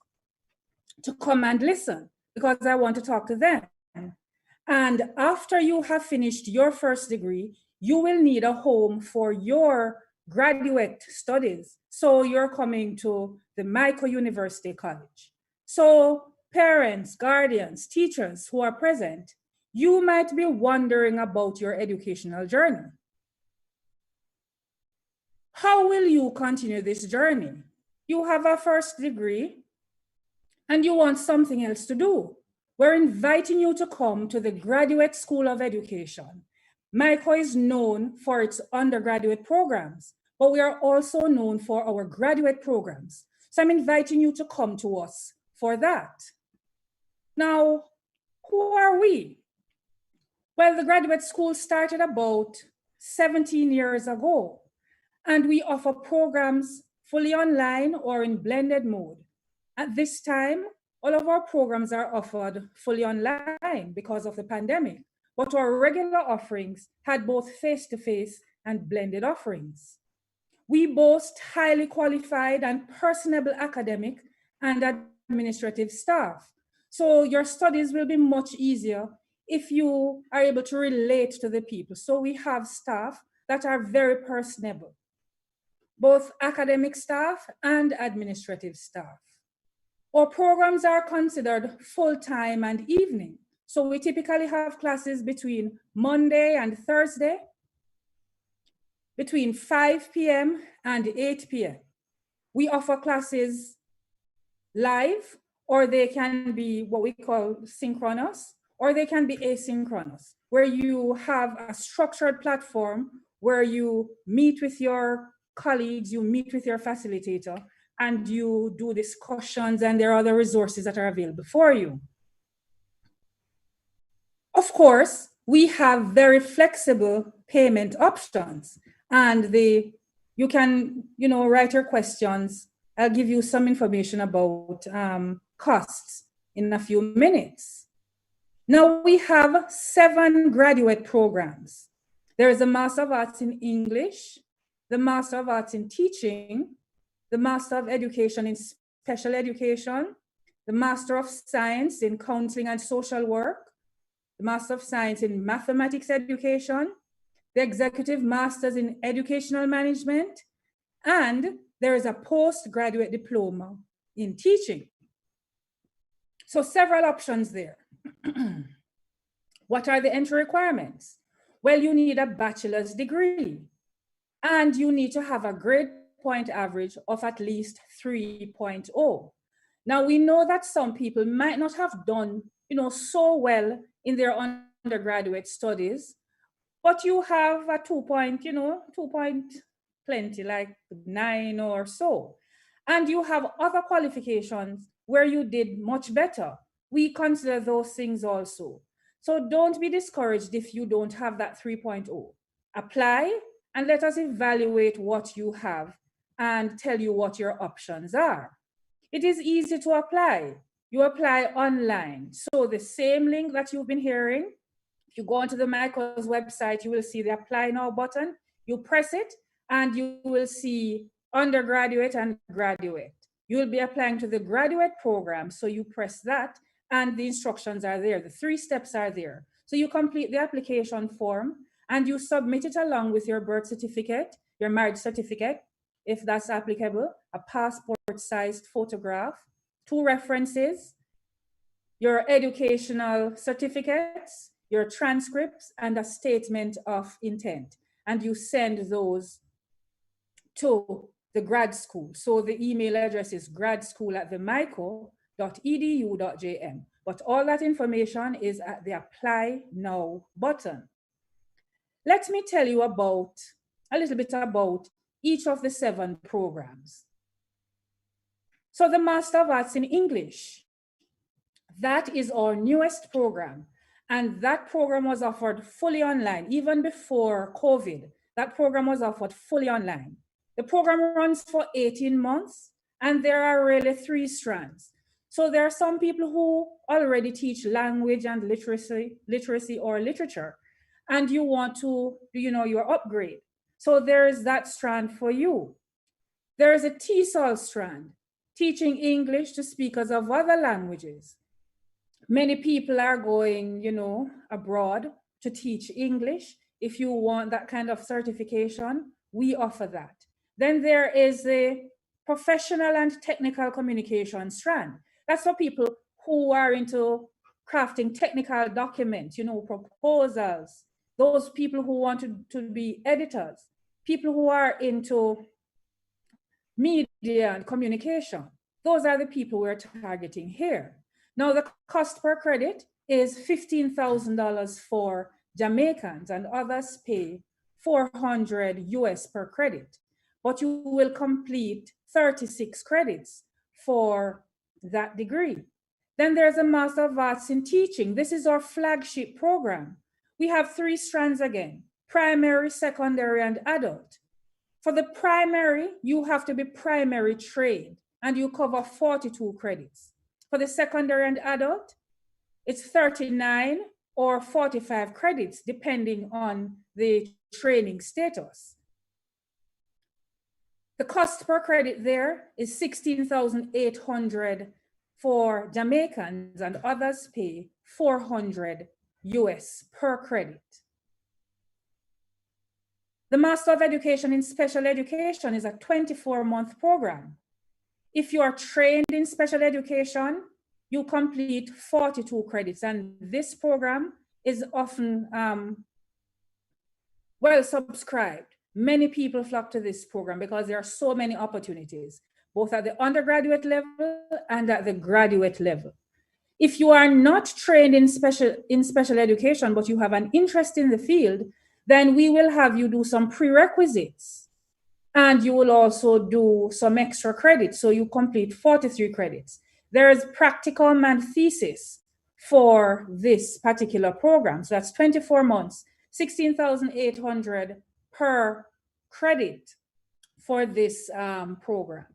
to come and listen, because I want to talk to them. And after you have finished your first degree, you will need a home for your graduate studies. So you're coming to the Mico University College. So parents, guardians, teachers who are present, you might be wondering about your educational journey. How will you continue this journey? You have a first degree and you want something else to do. We're inviting you to come to the Graduate School of Education. Mico is known for its undergraduate programs, but we are also known for our graduate programs. So I'm inviting you to come to us for that. Now, who are we? Well, the graduate school started about 17 years ago, and we offer programs fully online or in blended mode. At this time, all of our programs are offered fully online because of the pandemic, but our regular offerings had both face-to-face and blended offerings. We boast highly qualified and personable academic and administrative staff. So your studies will be much easier if you are able to relate to the people. So we have staff that are very personable, both academic staff and administrative staff. Our programs are considered full-time and evening. So we typically have classes between Monday and Thursday, between 5 p.m. and 8 p.m. We offer classes live, or they can be what we call synchronous, or they can be asynchronous, where you have a structured platform where you meet with your colleagues, you meet with your facilitator, and you do discussions, and there are other resources that are available for you. Of course, we have very flexible payment options, and you can, write your questions. I'll give you some information about costs in a few minutes. Now we have 7 graduate programs. There is a Master of Arts in English, the Master of Arts in Teaching, the Master of Education in Special Education, the Master of Science in Counseling and Social Work, the Master of Science in Mathematics Education, the Executive Masters in Educational Management, and there is a postgraduate diploma in teaching. So several options there. What are the entry requirements? Well, you need a bachelor's degree, and you need to have a grade point average of at least 3.0. Now, we know that some people might not have done, so well in their undergraduate studies, but you have a 2 point plenty, like 9 or so. And you have other qualifications where you did much better. We consider those things also. So don't be discouraged if you don't have that 3.0. Apply and let us evaluate what you have and tell you what your options are. It is easy to apply. You apply online. So the same link that you've been hearing, if you go onto the Mico's website, you will see the Apply Now button. You press it and you will see undergraduate and graduate. You will be applying to the graduate program. So you press that and the instructions are there. The 3 steps are there. So you complete the application form and you submit it along with your birth certificate, your marriage certificate, if that's applicable, a passport-sized photograph, 2 references, your educational certificates, your transcripts, and a statement of intent. And you send those to the grad school. So the email address is gradschool@themico.edu.jm. But all that information is at the Apply Now button. Let me tell you about a little bit about each of the 7 programs. So the Master of Arts in English, that is our newest program. And that program was offered fully online. Even before COVID, that program was offered fully online. The program runs for 18 months, and there are really 3 strands. So there are some people who already teach language and literacy or literature, and you want to, your upgrade. So there is that strand for you. There is a TESOL strand, teaching English to speakers of other languages. Many people are going, abroad to teach English. If you want that kind of certification, we offer that. Then there is a professional and technical communication strand. That's for people who are into crafting technical documents, proposals, those people who want to be editors, people who are into media and communication. Those are the people we're targeting here. Now, the cost per credit is $15,000 for Jamaicans, and others pay $400 US per credit. But you will complete 36 credits for that degree. Then there's a Master of Arts in Teaching. This is our flagship program. We have 3 strands again: primary, secondary, and adult. For the primary, you have to be primary trained, and you cover 42 credits. For the secondary and adult, it's 39 or 45 credits, depending on the training status. The cost per credit there is $16,800 for Jamaicans, and others pay $400 US per credit. The Master of Education in Special Education is a 24-month program. If you are trained in special education, you complete 42 credits, and this program is often well subscribed. Many people flock to this program because there are so many opportunities, both at the undergraduate level and at the graduate level. If you are not trained in special education, but you have an interest in the field, then we will have you do some prerequisites, and you will also do some extra credits. So you complete 43 credits. There is practicum and thesis for this particular program. So that's 24 months, $16,800 per credit for this program.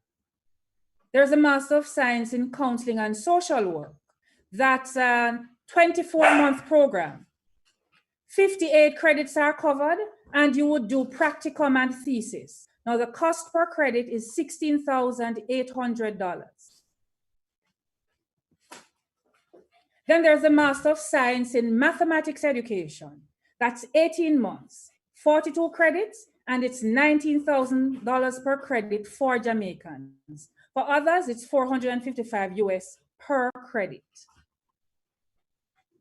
There's a Master of Science in Counseling and Social Work. That's a 24-month program. 58 credits are covered, and you would do practicum and thesis. Now, the cost per credit is $16,800. Then there's a Master of Science in Mathematics Education. That's 18 months, 42 credits, and it's $19,000 per credit for Jamaicans. For others, it's $455 US per credit.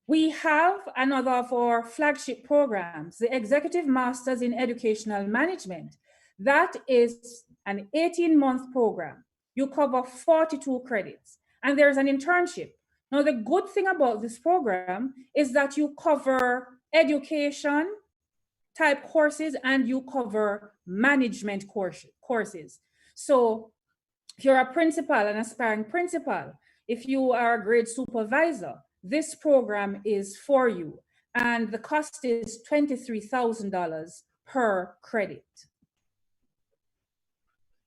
We have another of our flagship programs, the Executive Masters in Educational Management. That is an 18-month program. You cover 42 credits, and there's an internship. Now, the good thing about this program is that you cover education type courses and you cover management courses. So if you're a principal, an aspiring principal, if you are a grade supervisor, this program is for you, and the cost is $23,000 per credit.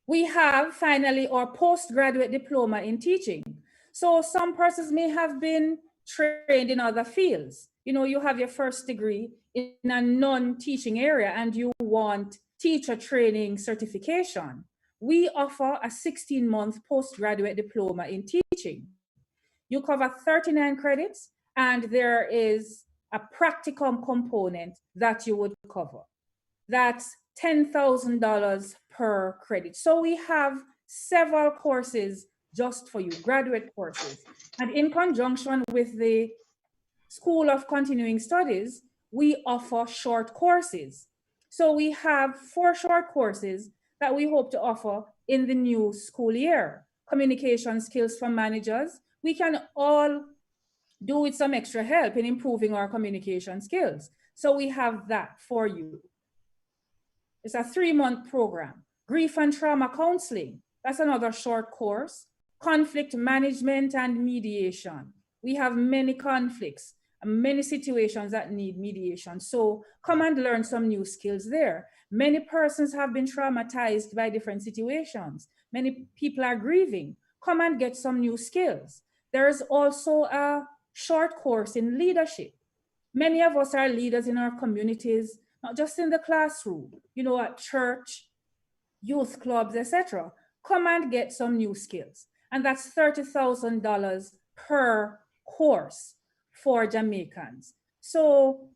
We have finally our postgraduate diploma in teaching. So some persons may have been trained in other fields. You have your first degree in a non-teaching area and you want teacher training certification. We offer a 16-month postgraduate diploma in teaching. You cover 39 credits, and there is a practicum component that you would cover. That's $10,000 per credit. So we have several courses just for you, graduate courses. And in conjunction with the School of Continuing Studies, we offer short courses. So we have 4 short courses that we hope to offer in the new school year. Communication skills for managers. We can all do with some extra help in improving our communication skills. So we have that for you. It's a 3-month program. Grief and trauma counseling. That's another short course. Conflict management and mediation. We have many conflicts, many situations that need mediation. So come and learn some new skills there. Many persons have been traumatized by different situations. Many people are grieving. Come and get some new skills. There is also a short course in leadership. Many of us are leaders in our communities, not just in the classroom, at church, youth clubs, etc. Come and get some new skills. And that's $30,000 per course for Jamaicans. So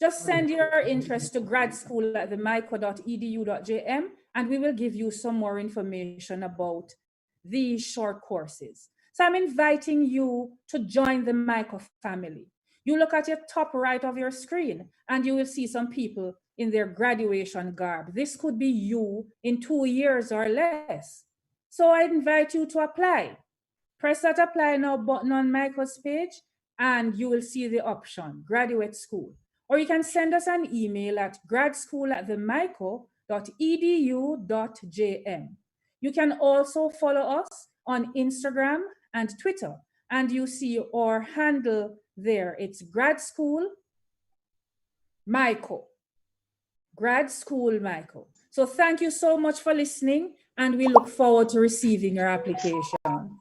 just send your interest to gradschool@themico.edu.jm, and we will give you some more information about these short courses. So I'm inviting you to join the Mico family. You look at your top right of your screen and you will see some people in their graduation garb. This could be you in 2 years or less. So I invite you to apply. Press that apply now button on Mico's page and you will see the option, graduate school. Or you can send us an email at gradschool@themico.edu.jm. You can also follow us on Instagram and Twitter, and you see our handle there. It's Grad School Mico. Grad School Mico. So thank you so much for listening, and we look forward to receiving your application.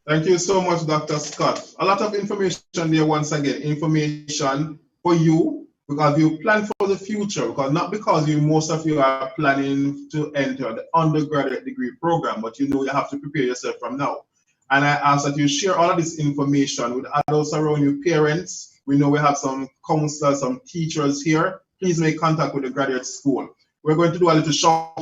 Thank you so much, Dr. Scott. A lot of information there once again, information for you because you plan for the future, not because most of you are planning to enter the undergraduate degree program, but you have to prepare yourself from now. And I ask that you share all of this information with adults around you, parents. We know we have some counselors, some teachers here. Please make contact with the graduate school. We're going to do a little shout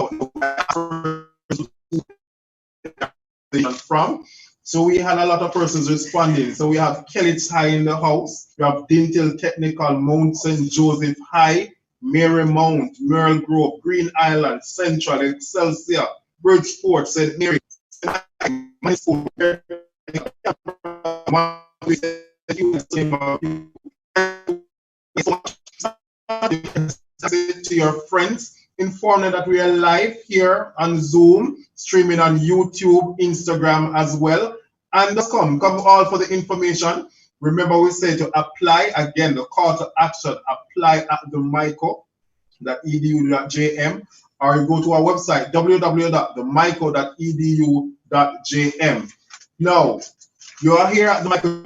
from. So we had a lot of persons responding. So we have Kellett High in the house. We have Dintel Technical, Mount St. Joseph High, Marymount, Merle Grove, Green Island, Central, Excelsior, Bridgeport, St. Mary, to your friends. Inform them that we are live here on Zoom, streaming on YouTube, Instagram as well. And just come all for the information. Remember, we say to apply. Again, the call to action, apply at themico.edu.jm, or you go to our website, www.themico.edu.jm. Now, you are here at the Mico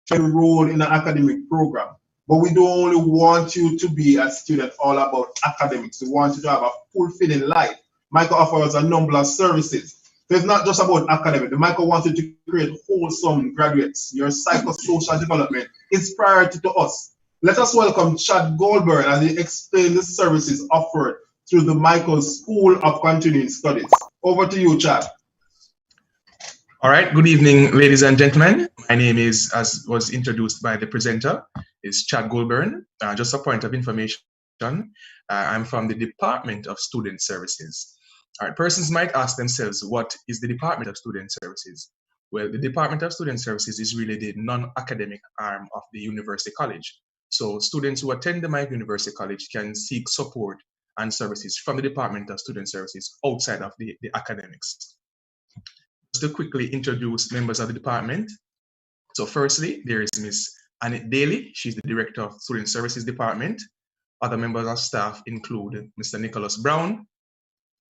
to enroll in an academic program. But we don't only want you to be a student all about academics. We want you to have a fulfilling life. Mico offers a number of services. So it's not just about academic. The Mico wants you to create wholesome graduates. Your psychosocial development is priority to us. Let us welcome Chad Goldberg as he explains the services offered through the Mico School of Continuing Studies. Over to you, Chad. All right, good evening, ladies and gentlemen. My name is, as was introduced by the presenter, is Chad Goldberg. Just a point of information, I'm from the Department of Student Services. All right, persons might ask themselves, what is the Department of Student Services? Well, the Department of Student Services is really the non-academic arm of the University College. So students who attend the Mico University College can seek support and services from the Department of Student Services outside of the academics. Just to quickly introduce members of the department. So firstly, there is Miss Annette Daly. She's the Director of Student Services Department. Other members of staff include Mr. Nicholas Brown,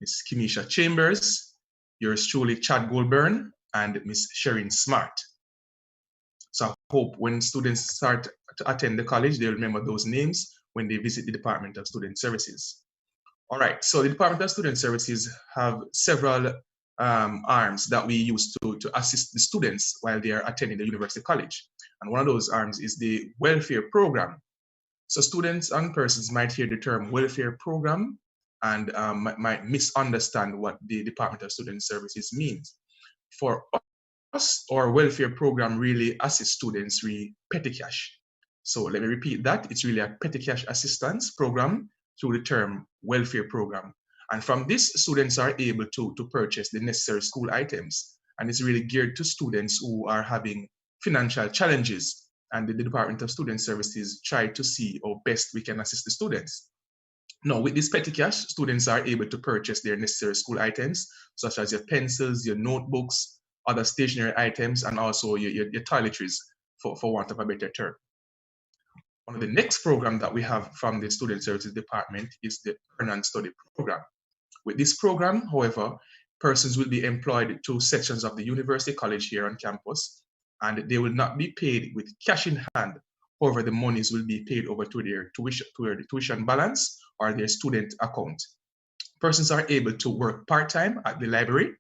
Miss Kimisha Chambers, yours truly, Chad Goldberg, and Miss Sherin Smart. So I hope when students start to attend the college, they'll remember those names when they visit the Department of Student Services. All right, so the Department of Student Services have several arms that we use to assist the students while they are attending the university college. And one of those arms is the welfare program. So students and persons might hear the term welfare program and might misunderstand what the Department of Student Services means. for us, our welfare program really assists students with petty cash. So let me repeat that. It's really a petty cash assistance program through the term welfare program. And from this, students are able to purchase the necessary school items. And it's really geared to students who are having financial challenges. And the Department of Student Services try to see how best we can assist the students. Now, with this petty cash, students are able to purchase their necessary school items, such as your pencils, your notebooks, other stationery items, and also your toiletries, for want of a better term. One of the next program that we have from the Student Services Department is the Earn and Study program. With this program, however, persons will be employed to sections of the University College here on campus, and they will not be paid with cash in hand. However, the monies will be paid over to their tuition balance or their student account. Persons are able to work part-time at the library.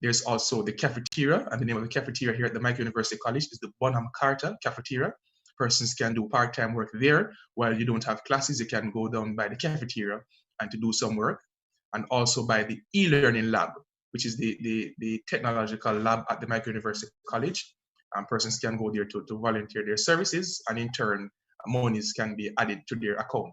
There's also the cafeteria, and the name of the cafeteria here at the Mico University College is the Bonham Carter Cafeteria. Persons can do part-time work there. While you don't have classes, you can go down by the cafeteria and to do some work. And also by the e-learning lab, which is the technological lab at the Mico University College. Persons can go there to volunteer their services, and in turn, monies can be added to their account.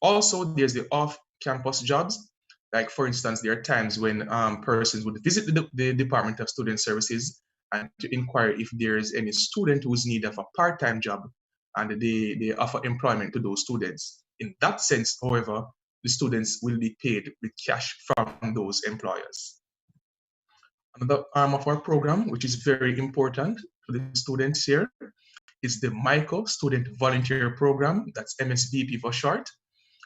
Also, there's the off-campus jobs. Like, for instance, there are times when persons would visit the Department of Student Services and to inquire if there's any student who's in need of a part-time job, and they offer employment to those students. In that sense, however, the students will be paid with cash from those employers. Another arm of our program, which is very important to the students here, is the Mico Student Volunteer Program. That's MSVP for short.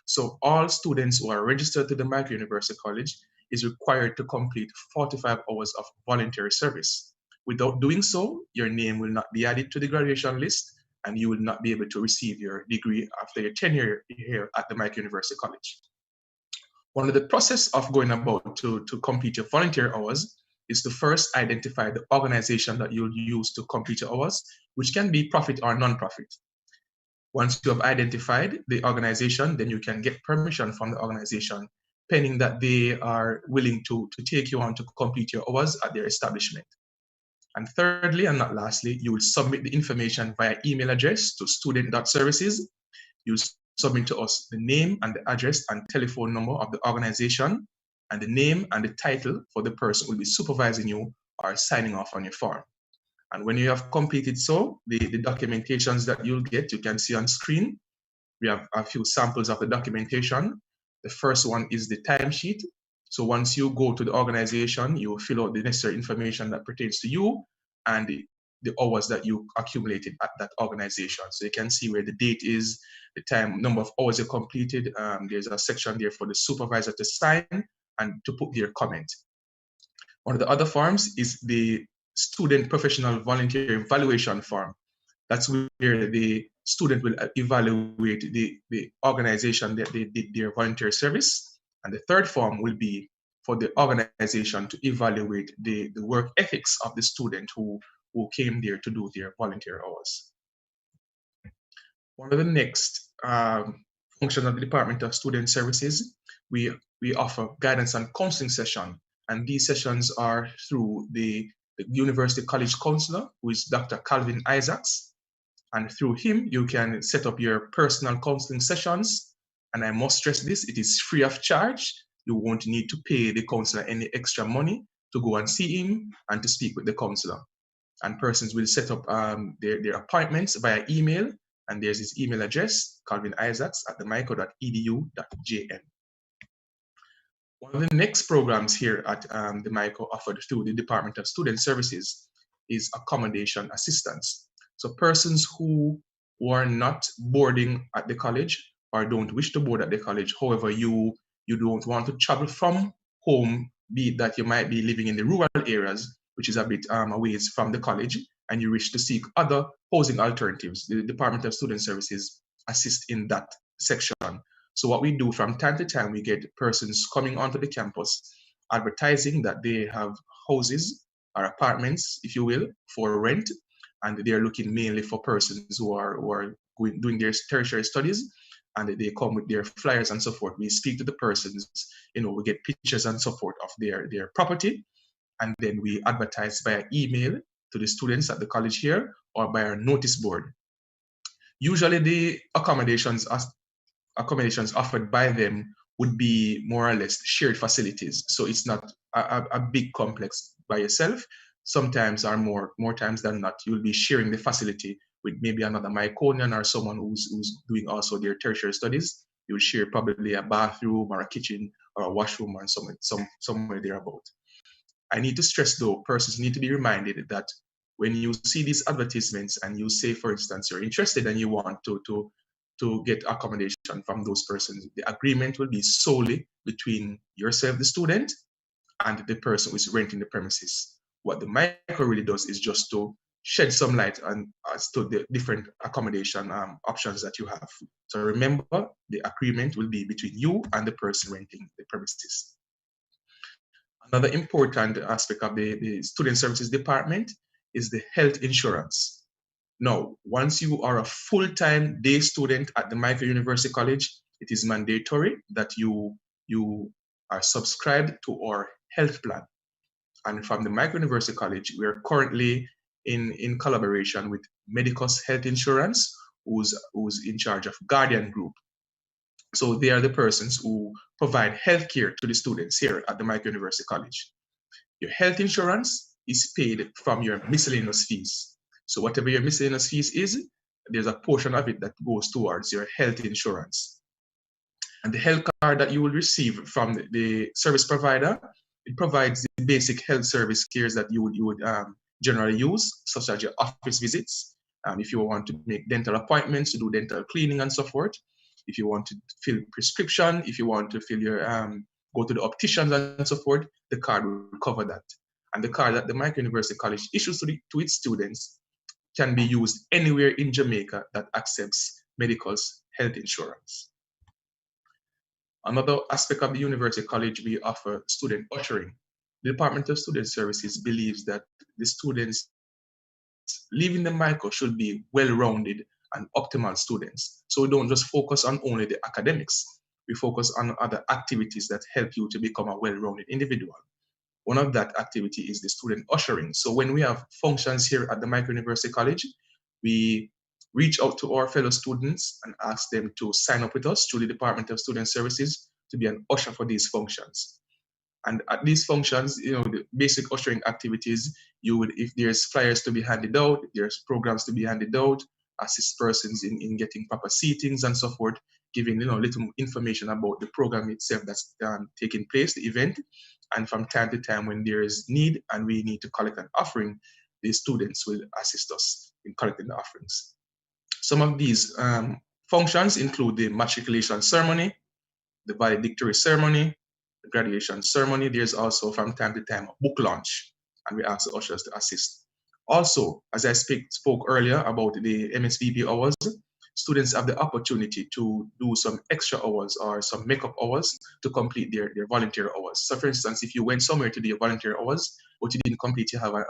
So all students who are registered to the Mico University College is required to complete 45 hours of voluntary service. Without doing so, your name will not be added to the graduation list, and you will not be able to receive your degree after your tenure here at the Mico University College. One of the process of going about to complete your volunteer hours is to first identify the organization that you'll use to complete your hours, which can be profit or non-profit. Once you have identified the organization, then you can get permission from the organization, pending that they are willing to take you on to complete your hours at their establishment. And thirdly, and not lastly, you will submit the information via email address to student.services. You submit to us the name and the address and telephone number of the organization, and the name and the title for the person who will be supervising you or signing off on your form. And when you have completed so, the documentations that you'll get, you can see on screen. We have a few samples of the documentation. The first one is the timesheet. So once you go to the organization, you will fill out the necessary information that pertains to you and the hours that you accumulated at that organization. So you can see where the date is, the time, number of hours you completed. There's a section there for the supervisor to sign and to put their comment. One of the other forms is the student professional volunteer evaluation form. That's where the student will evaluate the organization that they did their volunteer service. And the third form will be for the organization to evaluate the work ethics of the student who came there to do their volunteer hours. One of the next functions of the Department of Student Services, we offer guidance and counseling session. And these sessions are through the University College Counselor, who is Dr. Calvin Isaacs. And through him, you can set up your personal counseling sessions. And I must stress this, it is free of charge. You won't need to pay the counselor any extra money to go and see him and to speak with the counselor. And persons will set up their appointments via email. And there's his email address, calvinisaacs@themico.edu.jm. One of the next programs here at the Mico offered through the Department of Student Services is accommodation assistance. So persons who are not boarding at the college or don't wish to board at the college, however, you don't want to travel from home, be it that you might be living in the rural areas, which is a bit away from the college, and you wish to seek other housing alternatives. The Department of Student Services assist in that section. So what we do from time to time, we get persons coming onto the campus advertising that they have houses or apartments, if you will, for rent, and they're looking mainly for persons who are doing their tertiary studies, and they come with their flyers and so forth. We speak to the persons, we get pictures and so forth of their property, and then we advertise via email to the students at the college here or by our notice board. Usually the accommodations offered by them would be more or less shared facilities. So it's not a big complex by yourself. Sometimes or more times than not, you'll be sharing the facility with maybe another Myconian or someone who's doing also their tertiary studies. You'll share probably a bathroom or a kitchen or a washroom or somewhere thereabout. I need to stress though, persons need to be reminded that when you see these advertisements and you say, for instance, you're interested and you want to get accommodation from those persons, the agreement will be solely between yourself, the student, and the person who is renting the premises. What the Mico really does is just to shed some light on as to the different accommodation options that you have. So remember, the agreement will be between you and the person renting the premises. Another important aspect of the Student Services Department is the health insurance. Now, once you are a full-time day student at the Mico University College, it is mandatory that you are subscribed to our health plan. And from the Mico University College, we are currently in collaboration with Medicus Health Insurance, who's in charge of Guardian Group. So they are the persons who provide healthcare to the students here at the Mico University College. Your health insurance is paid from your miscellaneous fees. So whatever your miscellaneous fees is, there's a portion of it that goes towards your health insurance. And the health card that you will receive from the service provider, it provides the basic health service cares that you would generally use, such as your office visits, if you want to make dental appointments, to do dental cleaning and so forth. If you want to fill prescription, if you want to fill your go to the opticians and so forth, the card will cover that. And the card that the Mico University College issues to its students can be used anywhere in Jamaica that accepts Medical's health insurance. Another aspect of the University College, we offer student ushering. The Department of Student Services believes that the students leaving the Mico should be well-rounded and optimal students. So we don't just focus on only the academics. We focus on other activities that help you to become a well-rounded individual. One of that activity is the student ushering. So when we have functions here at the Mico University College, we reach out to our fellow students and ask them to sign up with us through the Department of Student Services to be an usher for these functions. And at these functions, the basic ushering activities, you would, if there's flyers to be handed out, if there's programs to be handed out, assist persons in getting proper seatings and so forth, giving little information about the program itself that's taking place, the event. And from time to time when there is need and we need to collect an offering, the students will assist us in collecting the offerings. Some of these functions include the matriculation ceremony, the valedictory ceremony, the graduation ceremony. There's also from time to time a book launch, and we ask the ushers to assist. Also, as I spoke earlier about the MSVP hours, students have the opportunity to do some extra hours or some makeup hours to complete their volunteer hours. So for instance, if you went somewhere to do your volunteer hours, but you didn't complete, you have an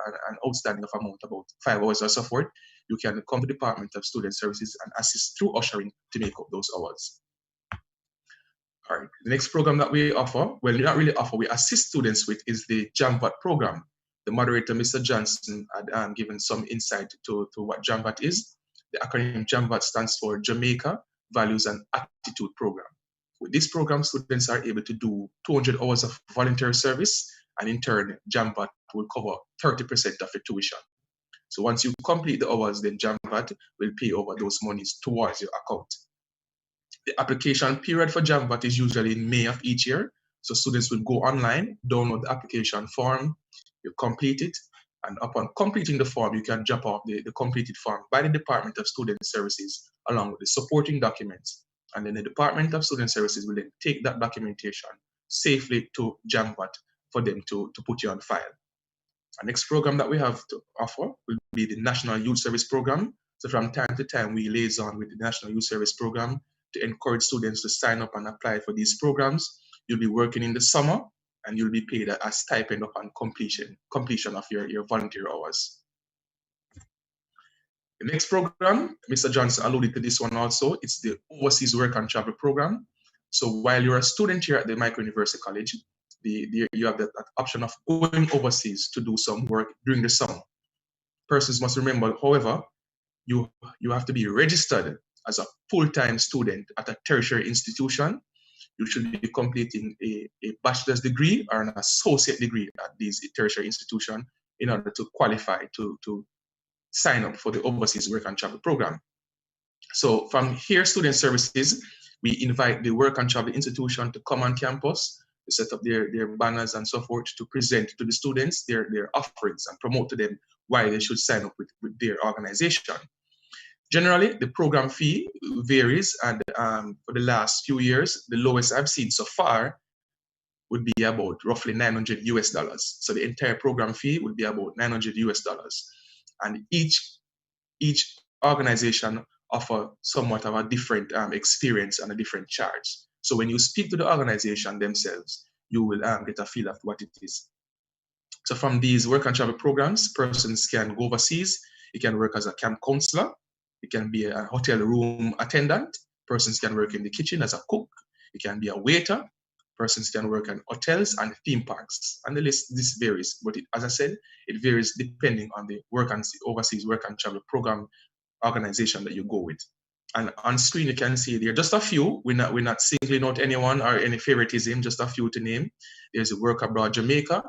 outstanding of amount, about 5 hours or so forth, you can come to the Department of Student Services and assist through ushering to make up those hours. All right, the next program that we offer, well, not really offer, we assist students with is the JAMVAT program. The moderator, Mr. Johnson, had given some insight to what JAMVAT is. The acronym JAMVAT stands for Jamaica Values and Attitude Program. With this program, students are able to do 200 hours of volunteer service, and in turn, JAMVAT will cover 30% of your tuition. So once you complete the hours, then JAMVAT will pay over those monies towards your account. The application period for JAMVAT is usually in May of each year. So students will go online, download the application form, you complete it, and upon completing the form, you can drop off the completed form by the Department of Student Services along with the supporting documents. And then the Department of Student Services will then take that documentation safely to JAMVAT for them to put you on file. Our next program that we have to offer will be the National Youth Service Program. So from time to time, we liaison with the National Youth Service Program to encourage students to sign up and apply for these programs. You'll be working in the summer, and you'll be paid a stipend upon completion of your volunteer hours. The next program, Mr. Johnson alluded to this one also, it's the Overseas Work and Travel Program. So while you're a student here at the Mico University College, you have that option of going overseas to do some work during the summer. Persons must remember, however, you have to be registered as a full-time student at a tertiary institution. You should be completing a bachelor's degree or an associate degree at these tertiary institutions in order to qualify to sign up for the overseas work and travel program. So from here, Student Services, we invite the work and travel institution to come on campus, to set up their banners and so forth, to present to the students their offerings and promote to them why they should sign up with their organization. Generally, the program fee varies, and for the last few years, the lowest I've seen so far would be about roughly $900 US. So the entire program fee would be about $900 US. And each organization offer somewhat of a different experience and a different charge. So when you speak to the organization themselves, you will get a feel of what it is. So from these work and travel programs, persons can go overseas. You can work as a camp counselor. You can be a hotel room attendant. Persons can work in the kitchen as a cook. You can be a waiter. Persons can work in hotels and theme parks. And the list, this varies. But as I said, it varies depending on the overseas work and travel program organization that you go with. And on screen, you can see there are just a few. We're not singling out anyone or any favoritism, just a few to name. There's the Work Abroad Jamaica,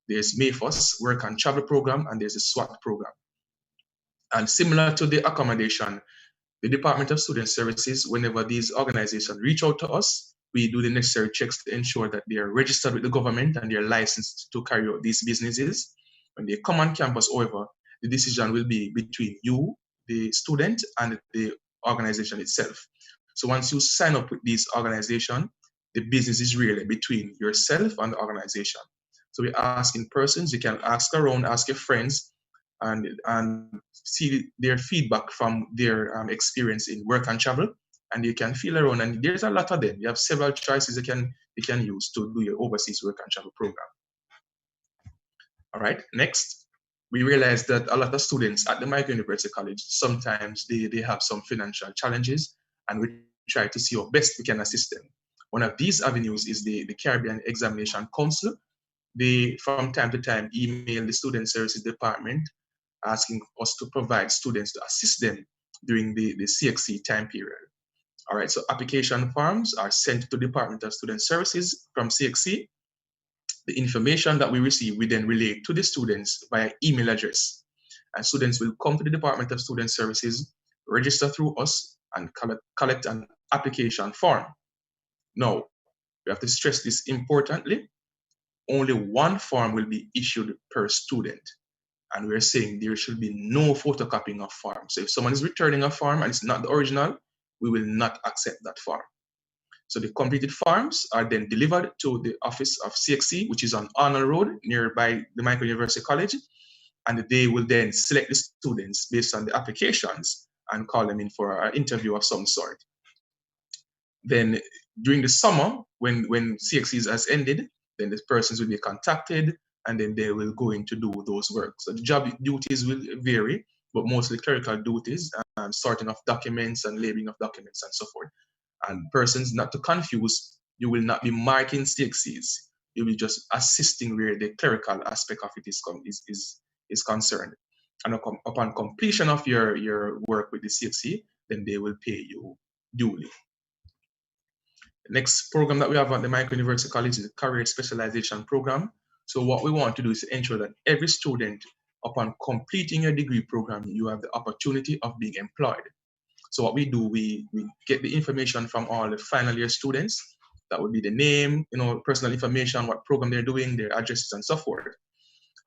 there's MAFOS, Work and Travel Program, and there's the SWAT program. And similar to the accommodation, the Department of Student Services, whenever these organizations reach out to us, we do the necessary checks to ensure that they are registered with the government and they're licensed to carry out these businesses. When they come on campus, however, the decision will be between you, the student, and the organization itself. So once you sign up with these organizations, the business is really between yourself and the organization. So we ask in persons, you can ask around, ask your friends, and see their feedback from their experience in work and travel, and you can feel around, and there's a lot of them. You have several choices you can use to do your overseas work and travel program. All right, next, we realize that a lot of students at the Mico University College, sometimes they have some financial challenges, and we try to see how best we can assist them. One of these avenues is the Caribbean Examination Council. They, from time to time, email the Student Services Department asking us to provide students to assist them during the CXC time period. All right, so application forms are sent to the Department of Student Services from CXC. The information that we receive, we then relay to the students via email address. And students will come to the Department of Student Services, register through us, and collect an application form. Now, we have to stress this importantly. Only one form will be issued per student. And we're saying there should be no photocopying of form. So if someone is returning a form and it's not the original, we will not accept that form. So the completed forms are then delivered to the office of CXC, which is on Arnold Road, nearby the Mico University College. And they will then select the students based on the applications and call them in for an interview of some sort. Then during the summer, when CXC has ended, then the persons will be contacted, and then they will go in to do those work. So the job duties will vary, but mostly clerical duties, sorting of documents and labeling of documents and so forth. And persons, not to confuse, you will not be marking CXCs. You'll be just assisting where the clerical aspect of it is concerned. And upon completion of your work with the CXC, then they will pay you duly. The next program that we have at the Mico University College is the Career Specialization Program. So what we want to do is ensure that every student, upon completing your degree program, you have the opportunity of being employed. So what we do, we get the information from all the final year students. That would be the name, personal information, what program they're doing, their addresses, and so forth.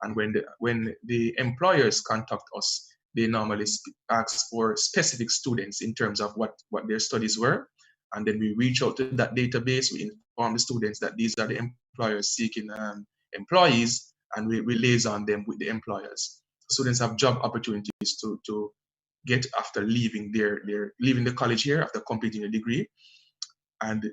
And when the employers contact us, they normally ask for specific students in terms of what their studies were. And then we reach out to that database, we inform the students that these are the employers seeking employees, and we liaison them with the employers. Students have job opportunities to get after leaving leaving the college here after completing a degree. And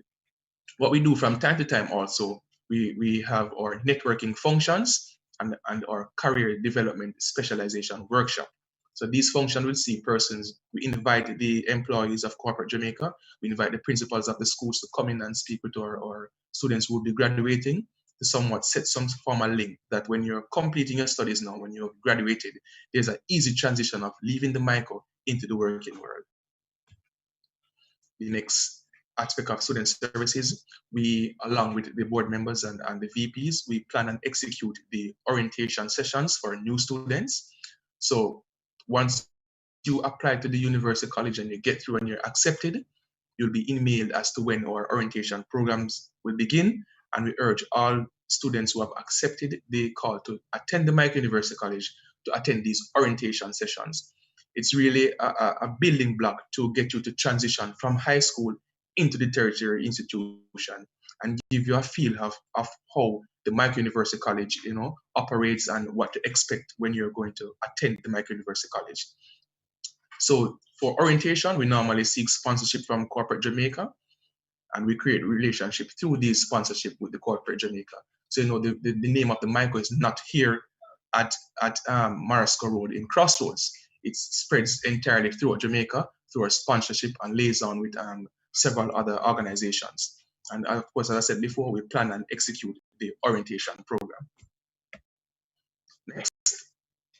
what we do from time to time also, we have our networking functions and our career development specialization workshop. So these functions will see persons, we invite the employees of Corporate Jamaica, we invite the principals of the schools to come in and speak with our students who will be graduating, to somewhat set some formal link that when you're completing your studies now, when you're graduated, there's an easy transition of leaving the Mico into the working world. The next aspect of student services, we, along with the board members and the VPs, we plan and execute the orientation sessions for new students. So once you apply to the university college and you get through and you're accepted, you'll be emailed as to when our orientation programs will begin. And we urge all students who have accepted the call to attend the Mico University College to attend these orientation sessions. It's really a building block to get you to transition from high school into the tertiary institution and give you a feel of how the Mico University College, operates and what to expect when you're going to attend the Mico University College. So for orientation, we normally seek sponsorship from Corporate Jamaica, and we create relationship through this sponsorship with the Corporate Jamaica. So the name of the Mico is not here at Marasco Road in Crossroads. It spreads entirely throughout Jamaica through our sponsorship and liaison with several other organizations. And of course, as I said before, we plan and execute the orientation program. Next,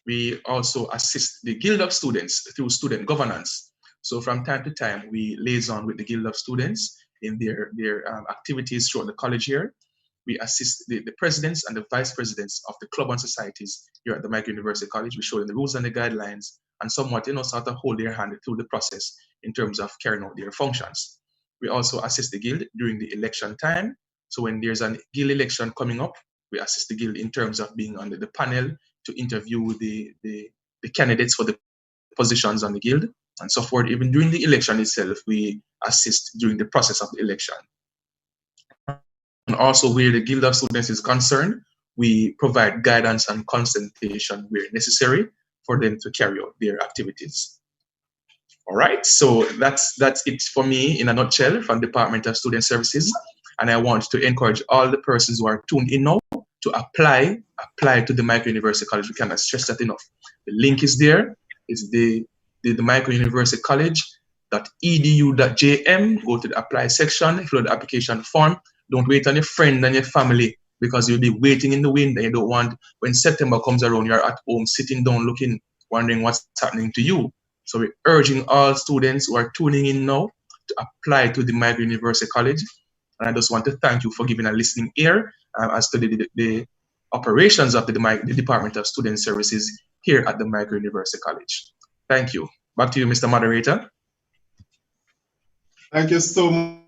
we also assist the Guild of Students through student governance. So from time to time, we liaison with the Guild of Students in their activities throughout the college year. We assist the presidents and the vice presidents of the club and societies here at the Mico University College. We show them the rules and the guidelines and somewhat, sort of hold their hand through the process in terms of carrying out their functions. We also assist the Guild during the election time. So when there's a Guild election coming up, we assist the Guild in terms of being under the panel to interview the candidates for the positions on the Guild and so forth. Even during the election itself, we assist during the process of the election. And also where the Guild of Students is concerned, we provide guidance and consultation where necessary for them to carry out their activities. All right, so that's it for me in a nutshell from Department of Student Services. And I want to encourage all the persons who are tuned in now to apply to the Mico University College. We cannot stress that enough. The link is there. It's the Mico University College.edu.jm. Go to the apply section, fill out the application form. Don't wait on your friend and your family because you'll be waiting in the wind and you don't want, when September comes around, you're at home sitting down looking, wondering what's happening to you. So we're urging all students who are tuning in now to apply to the Mico University College. And I just want to thank you for giving a listening ear as to the operations of the Department of Student Services here at the Mico University College. Thank you. Back to you, Mr. Moderator. Thank you so much,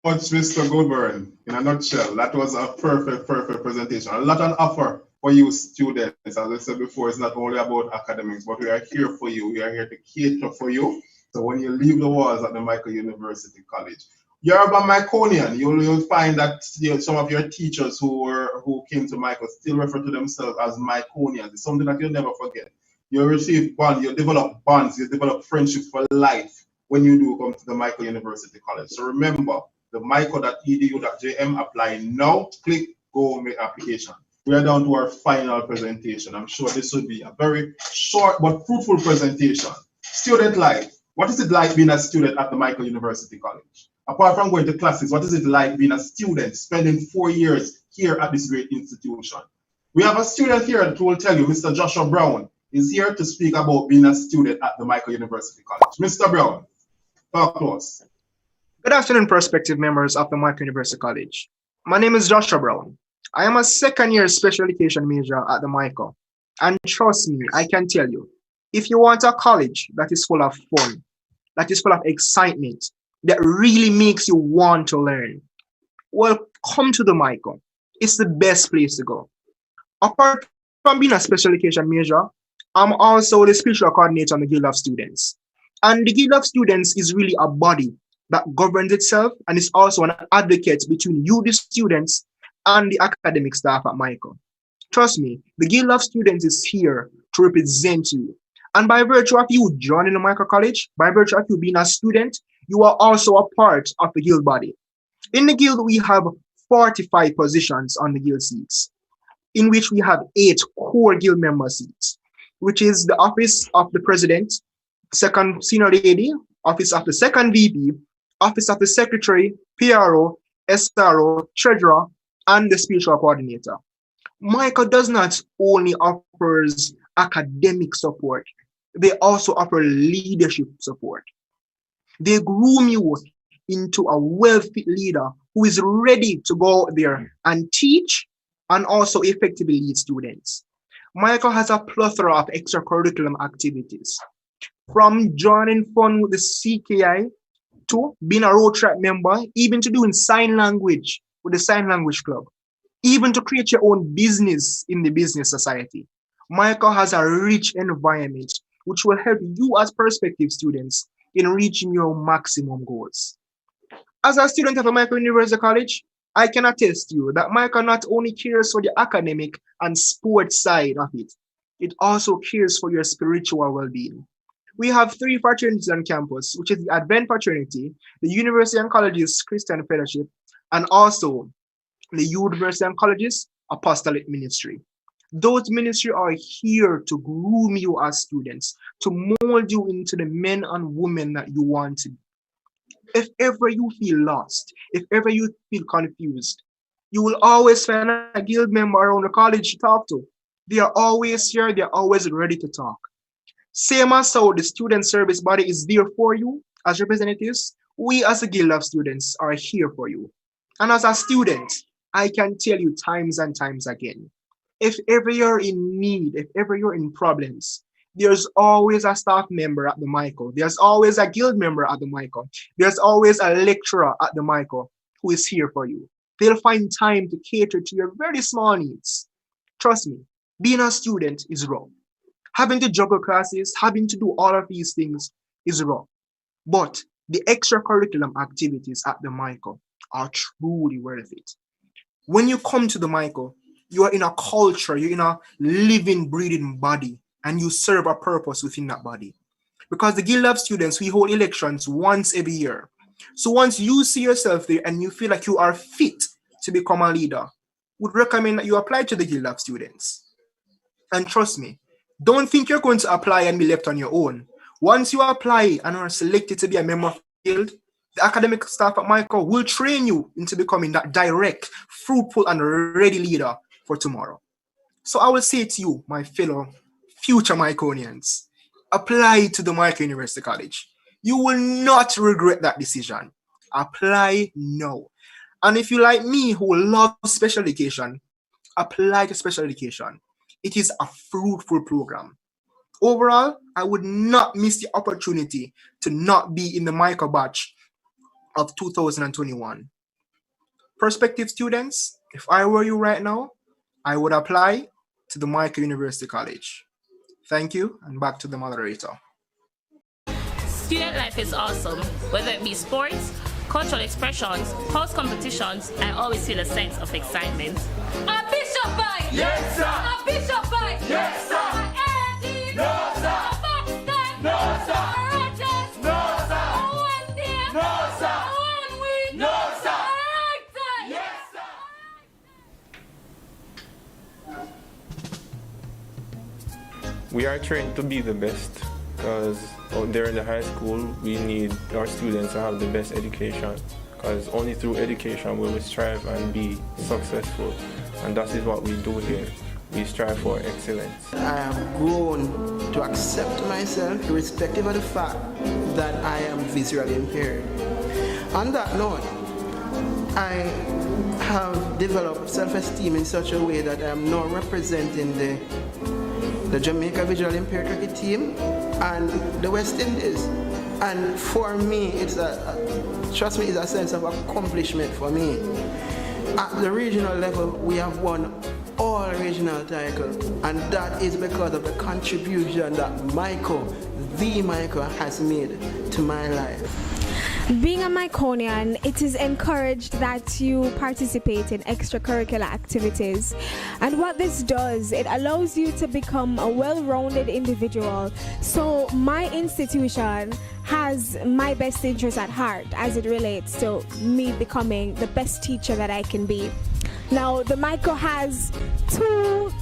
Mr. Goldburn. In a nutshell, that was a perfect presentation. A lot on offer for you students. As I said before, it's not only about academics, but we are here for you. We are here to cater for you. So when you leave the walls at the Mico University College, you're a Miconian. You'll find that some of your teachers who came to Mico still refer to themselves as Miconians. It's something that you'll never forget. You receive bonds, you develop bonds, you develop friendships for life when you do come to the Mico University College. So remember, the themico.edu.jm, apply now, click, go, make application. We are down to our final presentation. I'm sure this will be a very short but fruitful presentation. Student life. What is it like being a student at the Mico University College? Apart from going to classes, what is it like being a student, spending 4 years here at this great institution? We have a student here who will tell you, Mr. Joshua Brown, is here to speak about being a student at the Mico University College. Mr. Brown, talk to us. Good afternoon, prospective members of the Mico University College. My name is Joshua Brown. I am a second-year special education major at the Mico. And trust me, I can tell you, if you want a college that is full of fun, that is full of excitement, that really makes you want to learn, well, come to the Mico. It's the best place to go. Apart from being a special education major, I'm also the spiritual coordinator on the Guild of Students. And the Guild of Students is really a body that governs itself and is also an advocate between you, the students, and the academic staff at Mico. Trust me, the Guild of Students is here to represent you. And by virtue of you joining the Mico College, by virtue of you being a student, you are also a part of the Guild body. In the Guild, we have 45 positions on the Guild seats, in which we have 8 core Guild member seats, which is the office of the president, second senior lady, office of the second VP, office of the secretary, PRO, SRO, treasurer, and the spiritual coordinator. Mico does not only offers academic support, they also offer leadership support. They groom you into a wealthy leader who is ready to go out there and teach and also effectively lead students. Mico has a plethora of extracurricular activities, from joining fun with the CKI to being a road track member, even to doing sign language with the sign language club, even to create your own business in the business society. Mico has a rich environment which will help you as prospective students in reaching your maximum goals. As a student of a Mico University College, I can attest to you that Mico not only cares for the academic and sports side of it, it also cares for your spiritual well-being. We have 3 fraternities on campus, which is the Advent Fraternity, the University and Colleges Christian Fellowship, and also the University and Colleges Apostolic Ministry. Those ministries are here to groom you as students, to mold you into the men and women that you want to be. If ever you feel lost, if ever you feel confused, you will always find a guild member around the college to talk to. They are always here, they're always ready to talk. Same as how the student service body is there for you as representatives, we as a guild of students are here for you. And as a student, I can tell you times and times again, if ever you're in need, if ever you're in problems, there's always a staff member at the Mico. There's always a guild member at the Mico. There's always a lecturer at the Mico who is here for you. They'll find time to cater to your very small needs. Trust me, being a student is rough. Having to juggle classes, having to do all of these things is rough. But the extracurricular activities at the Mico are truly worth it. When you come to the Mico, you are in a culture, you're in a living, breathing body, and you serve a purpose within that body. Because the Guild of Students, we hold elections once every year. So once you see yourself there and you feel like you are fit to become a leader, would recommend that you apply to the Guild of Students. And trust me, don't think you're going to apply and be left on your own. Once you apply and are selected to be a member of the Guild, the academic staff at Mico will train you into becoming that direct, fruitful, and ready leader for tomorrow. So I will say to you, my fellow future Miconians, apply to the Mico University College. You will not regret that decision. Apply now. And if you like me who love special education, apply to special education. It is a fruitful program. Overall, I would not miss the opportunity to not be in the Mico batch of 2021. Prospective students, if I were you right now, I would apply to the Mico University College. Thank you, and back to the moderator. Student life is awesome, whether it be sports, cultural expressions, house competitions. I always feel a sense of excitement. A bishop fight! Yes, sir! A bishop fight! Yes, sir! No, sir! No, sir! No, sir! No, sir! No, sir! Yes, sir! We are trained to be the best, because out there in the high school, we need our students to have the best education, because only through education will we strive and be successful, and that is what we do here. We strive for excellence. I have grown to accept myself irrespective of the fact that I am visually impaired. On that note, I have developed self-esteem in such a way that I am now representing the Jamaica Visually Impaired Cricket Team and the West Indies. And for me, trust me, it's a sense of accomplishment for me. At the regional level, we have won all regional titles, and that is because of the contribution that the Mico has made to my life. Being a Miconian, it is encouraged that you participate in extracurricular activities. And what this does, it allows you to become a well-rounded individual. So my institution has my best interest at heart as it relates to me becoming the best teacher that I can be. Now, the Mico has 2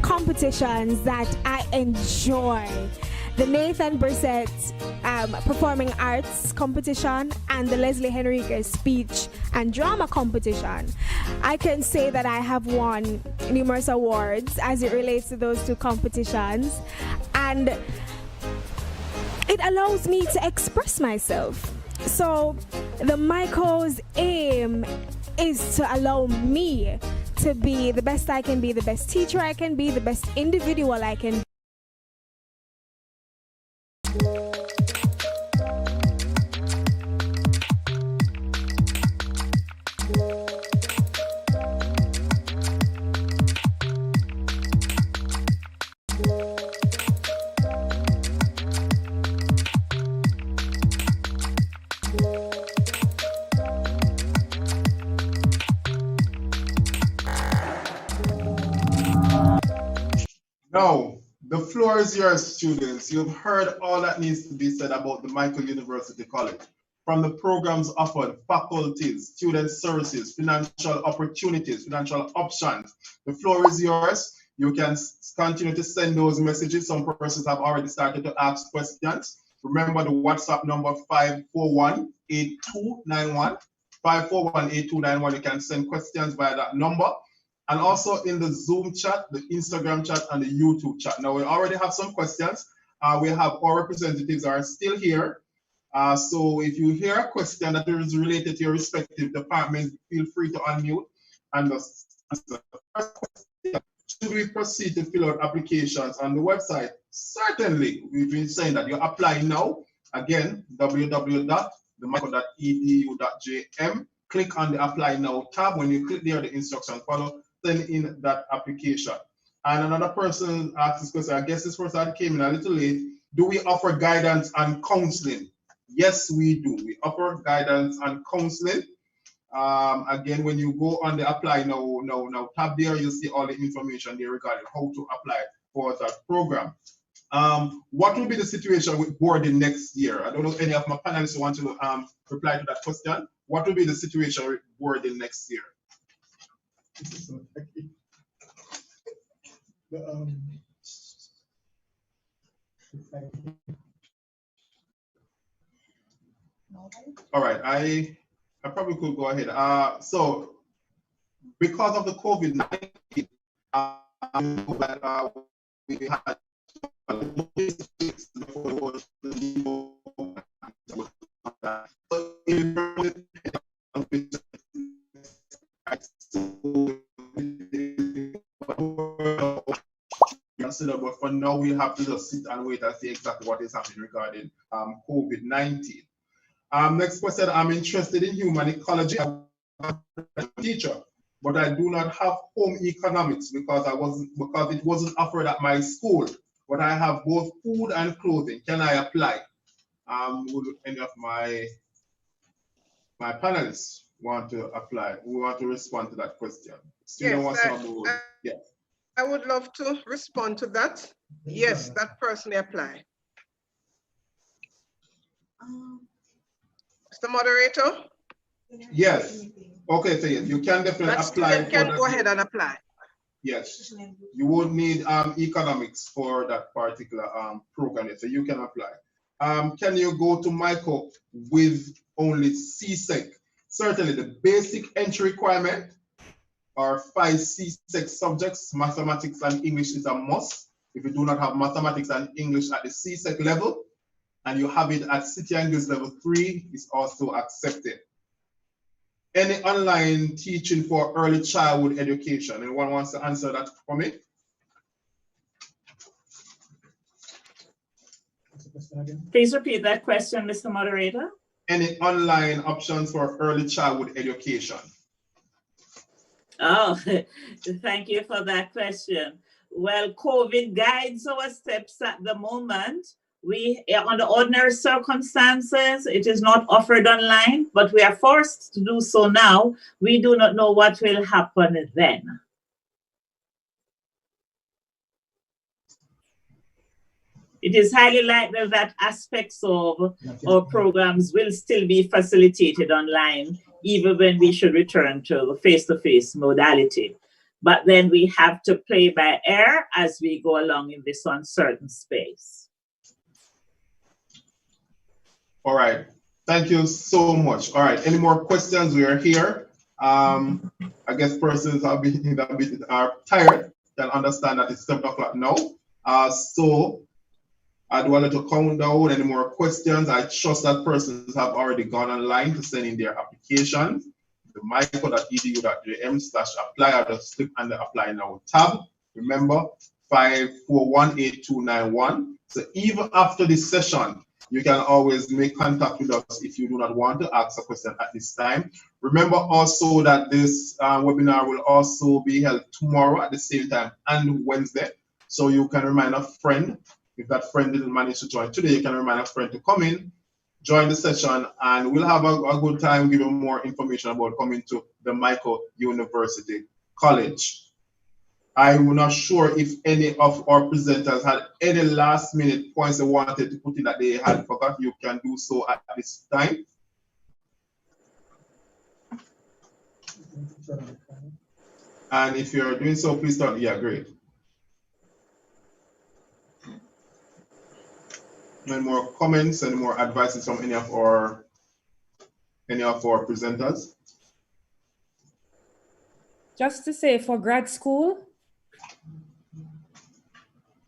competitions that I enjoy. The Nathan Brissett Performing Arts competition and the Leslie Henriquez Speech and drama competition. I can say that I have won numerous awards as it relates to those two competitions, and it allows me to express myself. So the Mico's aim is to allow me to be the best I can be, the best teacher I can be, the best individual I can be. Now, the floor is yours, students. You've heard all that needs to be said about the Mico University College. From the programs offered, faculties, student services, financial opportunities, financial options. The floor is yours. You can continue to send those messages. Some persons have already started to ask questions. Remember the WhatsApp number 541-8291. 541-8291. You can send questions via that number. And also in the Zoom chat, the Instagram chat, and the YouTube chat. Now, we already have some questions. We have our representatives are still here. So if you hear a question that is related to your respective department, feel free to unmute and just answer. First question, should we proceed to fill out applications on the website? Certainly. We've been saying that you apply now. Again, www.themico.edu.jm. Click on the Apply Now tab. When you click there, the instruction follow, send in that application. And another person asked this question, I guess this person came in a little late. Do we offer guidance and counseling? Yes, we do. We offer guidance and counseling. Again, when you go on the Apply Now tab there, you'll see all the information there regarding how to apply for that program. What will be the situation with boarding next year? I don't know if any of my panelists want to reply to that question. What will be the situation with boarding next year? All right, I probably could go ahead. So because of the COVID-19, we had but for now we have to just sit and wait and see exactly what is happening regarding COVID-19. Next question, I'm interested in human ecology. I'm a teacher, but I do not have home economics because it wasn't offered at my school. But I have both food and clothing. Can I apply? Would any of my panelists want to apply? We want to respond to that question. Yes, I would love to respond to that. Yes, that personally apply. Mr. Moderator? Yes. Okay, so yes, you can definitely apply. You can go ahead and apply. Yes. You won't need economics for that particular program, so you can apply. Can you go to Mico with only CSEC? Certainly, the basic entry requirement are 5 CSEC subjects. Mathematics and English is a must. If you do not have mathematics and English at the CSEC level, and you have it at City and Guilds level 3, is also accepted. Any online teaching for early childhood education? Anyone wants to answer that for me? Please repeat that question, Mr. Moderator. Any online options for early childhood education? Oh, thank you for that question. Well, COVID guides our steps at the moment. We, under ordinary circumstances, it is not offered online, but we are forced to do so now. We do not know what will happen then. It is highly likely that aspects of our programs will still be facilitated online, even when we should return to the face-to-face modality. But then we have to play by ear as we go along in this uncertain space. All right. Thank you so much. All right, any more questions? We are here. I guess persons are tired, can understand that it's 7 o'clock now. So I do a little countdown. Any more questions? I trust that persons have already gone online to send in their applications. The mico.edu.jm/apply, or just click on the apply now tab. Remember, 5418291. So even after this session, you can always make contact with us if you do not want to ask a question at this time. Remember also that this webinar will also be held tomorrow at the same time and Wednesday. So you can remind a friend. If that friend didn't manage to join today, you can remind a friend to come in, join the session, and we'll have a good time giving more information about coming to the Mico University College. I'm not sure if any of our presenters had any last minute points they wanted to put in that they had forgot. You can do so at this time. And if you're doing so, please start. Yeah, great. Any more comments, any more advices from any of our presenters? Just to say, for grad school,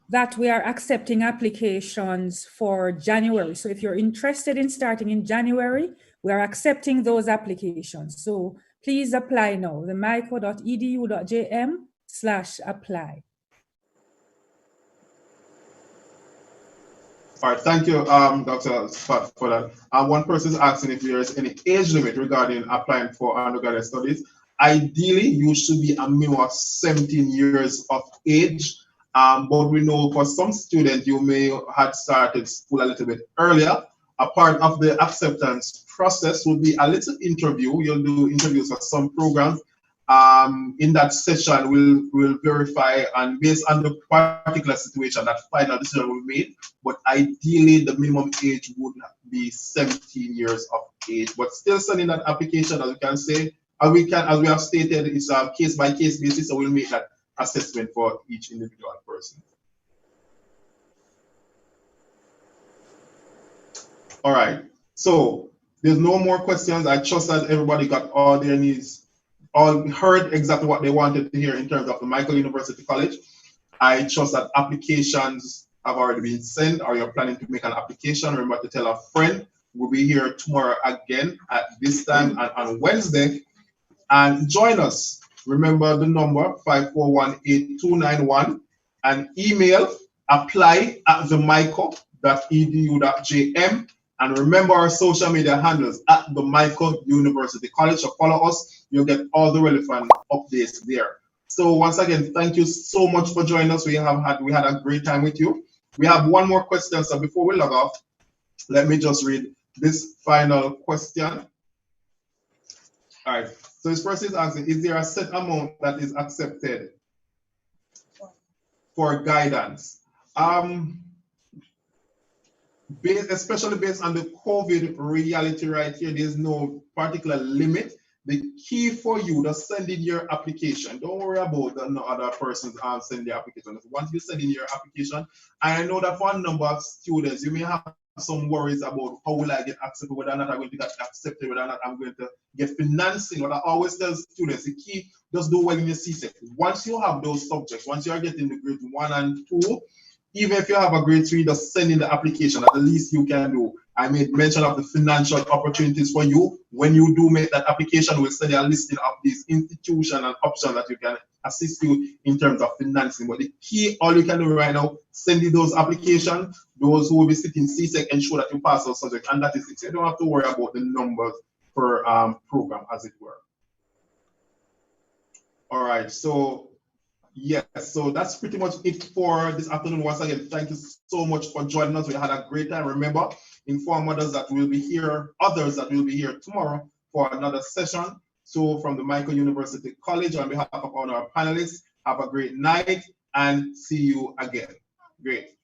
that we are accepting applications for January. So if you're interested in starting in January, we are accepting those applications. So please apply now, the mico.edu.jm/apply. All right, thank you, Dr. Scott, for that. One person is asking if there is any age limit regarding applying for undergraduate studies. Ideally, you should be a minimum of 17 years of age. But we know for some students, you may have started school a little bit earlier. A part of the acceptance process will be a little interview. You'll do interviews for some programs. In that session, we'll verify, and based on the particular situation, that final decision will be made. But ideally, the minimum age would be 17 years of age. But still sending that application, as we can say, as we have stated, it's a case-by-case basis, so we'll make that assessment for each individual person. All right, so there's no more questions. I trust that everybody got all their needs, all heard exactly what they wanted to hear in terms of the Mico University College. I trust that applications have already been sent, or you're planning to make an application. Remember to tell a friend. We'll be here tomorrow again at this time and on Wednesday. And join us. Remember the number 5418291 and email apply@themico.edu.jm. And remember our social media handles at the Mico University College. So follow us, you'll get all the relevant updates there. So once again, thank you so much for joining us. We had a great time with you. We have one more question. So before we log off, let me just read this final question. All right. So this person is asking, is there a set amount that is accepted for guidance? Especially based on the COVID reality right here, there's no particular limit. The key for you to send in your application, don't worry about the other persons sending their application. Once you send in your application, I know that for a number of students, you may have some worries about how will I get accepted, whether or not I'm going to get accepted, whether or not I'm going to get financing. What I always tell students, the key, just do well in your CSEC. Once you have those subjects, once you are getting the grade 1 and 2, even if you have a grade 3, just send in the application. At the least you can do. I made mention of the financial opportunities for you. When you do make that application, we'll send you a listing of these institutions and options that you can assist you in terms of financing. But the key, all you can do right now, send in those applications. Those who will be sitting CSEC, ensure that you pass those subjects, and that is it. So you don't have to worry about the numbers per program, as it were. All right, so yes, so that's pretty much it for this afternoon. Once again, thank you so much for joining us. We had a great time. Remember, inform others that we'll be here, tomorrow for another session. So from the Mico University College, on behalf of all our panelists, have a great night and see you again. Great.